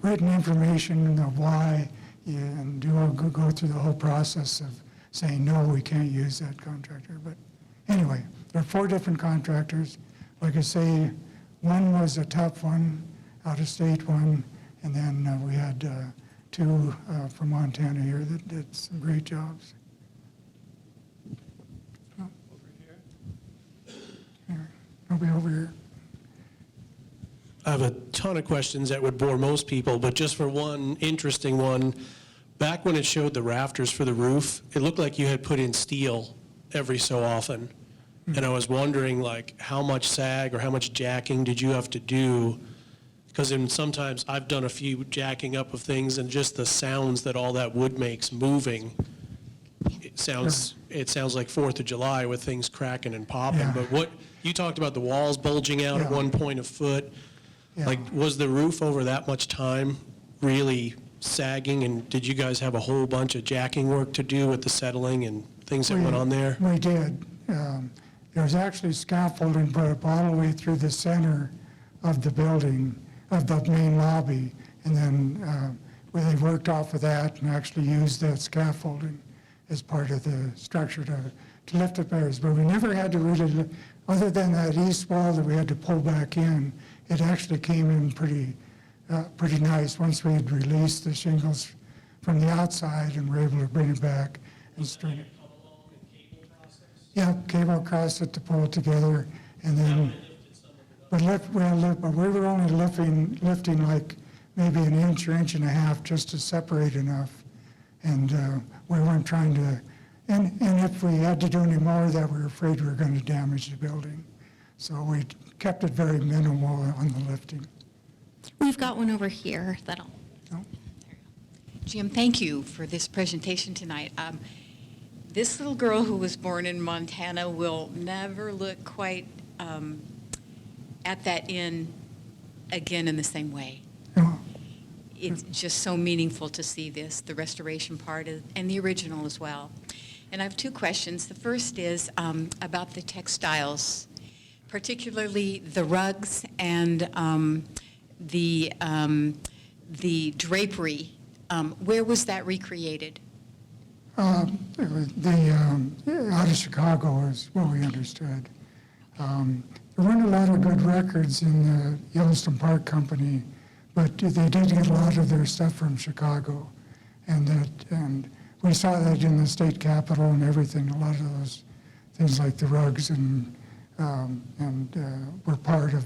written information of why, and go through the whole process of saying, no, we can't use that contractor. But anyway, there are 4 different contractors. Like I say, one was a tough one, out-of-state one, and then we had 2 from Montana here that did some great jobs. Over here. Nobody over here. I have a ton of questions that would bore most people, but just for one interesting one, back when it showed the rafters for the roof, it looked like you had put in steel every so often. And I was wondering, like, how much sag or how much jacking did you have to do? Because sometimes I've done a few jacking up of things, and just the sounds that all that wood makes moving, it sounds like 4th of July with things cracking and popping. Yeah. But what, you talked about the walls bulging out at Yeah. one point a foot. Yeah. Like, was the roof over that much time really sagging, and did you guys have a whole bunch of jacking work to do with the settling and things that went on there? We did. There was actually scaffolding put up all the way through the center of the building, of the main lobby, and then they worked off of that and actually used that scaffolding as part of the structure to lift up areas. But we never had to really, other than that east wall that we had to pull back in, it actually came in pretty nice once we had released the shingles from the outside and were able to bring it back and straighten it. Yeah, cable across it to pull it together, and then, but we were only lifting like maybe an inch or inch and a half just to separate enough. And we weren't trying to, and if we had to do any more, that we were afraid we were going to damage the building. So we kept it very minimal on the lifting. We've got one over here that'll. No? Jim, thank you for this presentation tonight. This little girl who was born in Montana will never look quite at that inn again in the same way. No. It's just so meaningful to see this, the restoration part and the original as well. And I have two questions. The first is about the textiles, particularly the rugs and the drapery. Where was that recreated? Out of Chicago is what we understood. There weren't a lot of good records in the Yellowstone Park Company, but they did get a lot of their stuff from Chicago, and we saw that in the state capitol and everything. A lot of those things like the rugs and were part of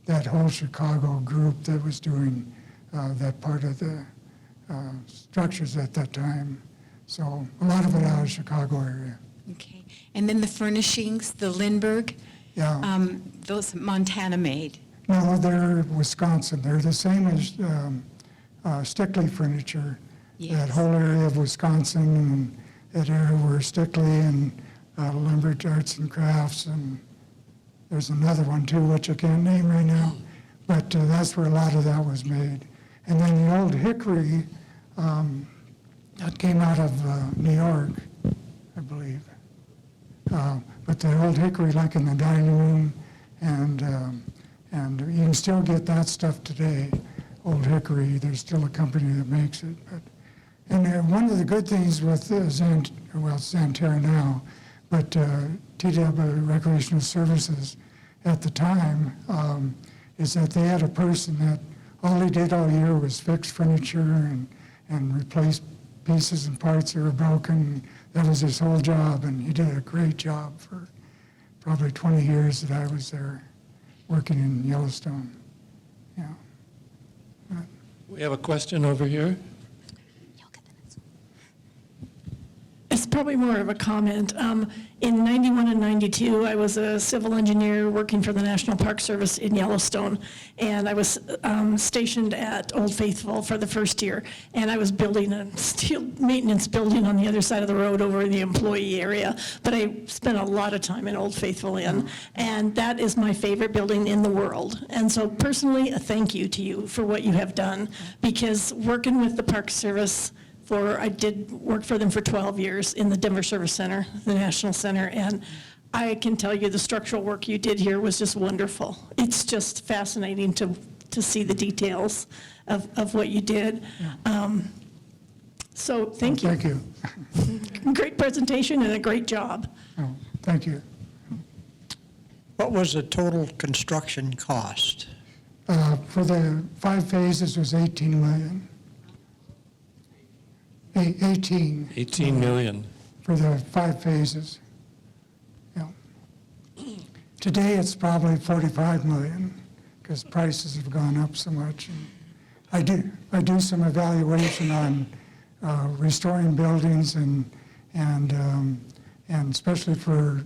that whole Chicago group that was doing that part of the structures at that time. So a lot of it out of Chicago area. Okay. And then the furnishings, the Lindbergh, Yeah. those Montana made. No, they're Wisconsin. They're the same as Stickley Furniture. That Yes. whole area of Wisconsin and that area where Stickley and Lumberage Arts and Crafts, and there's another one too, which I can't name right now. But that's where a lot of that was made. And then the old hickory, that came out of New York, I believe. But the old hickory, like in the dining room, and you can still get that stuff today, old hickory. There's still a company that makes it. And one of the good things with Xanterra now, but TW Recreational Services at the time, is that they had a person that all he did all year was fix furniture and replace pieces and parts that were broken. That was his whole job, and he did a great job for probably 20 years that I was there working in Yellowstone. Yeah. We have a question over here. It's probably more of a comment. In 91 and 92, I was a civil engineer working for the National Park Service in Yellowstone, and I was stationed at Old Faithful for the first year, and I was building a steel maintenance building on the other side of the road over in the employee area, but I spent a lot of time in Old Faithful Inn, and that is my favorite building in the world. And so personally, a thank you to you for what you have done, because working with the Park Service, I did work for them for 12 years in the Denver Service Center, the National Center, and I can tell you the structural work you did here was just wonderful. It's just fascinating to see the details of what you did. So thank you. Thank you. Great presentation and a great job. Oh, thank you. What was the total construction cost? For the 5 phases was 18 million. 18 18 million. for the 5 phases. Yeah. Today, it's probably 45 million because prices have gone up so much. And I do some evaluation on restoring buildings and especially for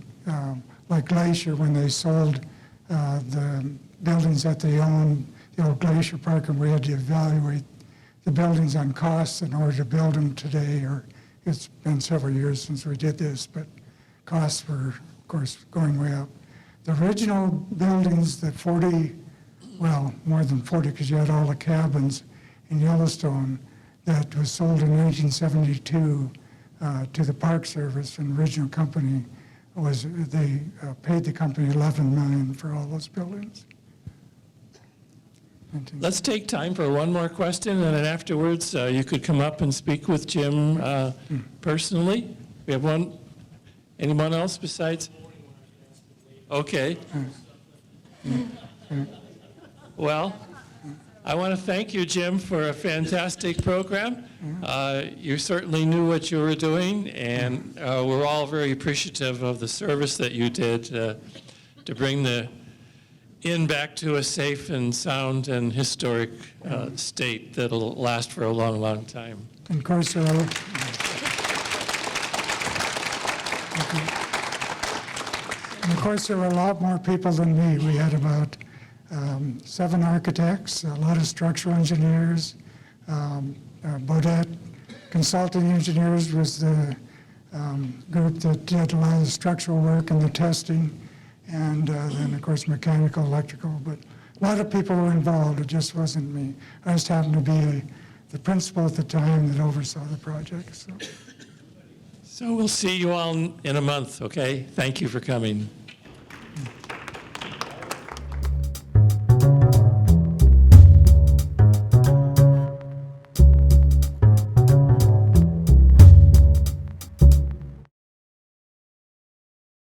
like Glacier, when they sold the buildings that they owned, the old Glacier Park, and we had to evaluate the buildings on costs in order to build them today, or it's been several years since we did this, but costs were, of course, going way up. The original buildings, the 40, well, more than 40, because you had all the cabins in Yellowstone, that was sold in 1972 to the Park Service, and the original company they paid the company $11 million for all those buildings. Let's take time for one more question, and then afterwards, you could come up and speak with Jim personally. We have one. Anyone else besides? Okay. Well, I want to thank you, Jim, for a fantastic program. You certainly knew what you were doing, and we're all very appreciative of the service that you did to bring the in back to a safe and sound and historic state that'll last for a long, long time. And of course, there are, and of course, there were a lot more people than me. We had about 7 architects, a lot of structural engineers. Bodette Consulting Engineers was the group that did a lot of the structural work and the testing, and then, of course, mechanical, electrical. But a lot of people were involved. It just wasn't me. I just happened to be the principal at the time that oversaw the project. So. So we'll see you all in a month, okay? Thank you for coming.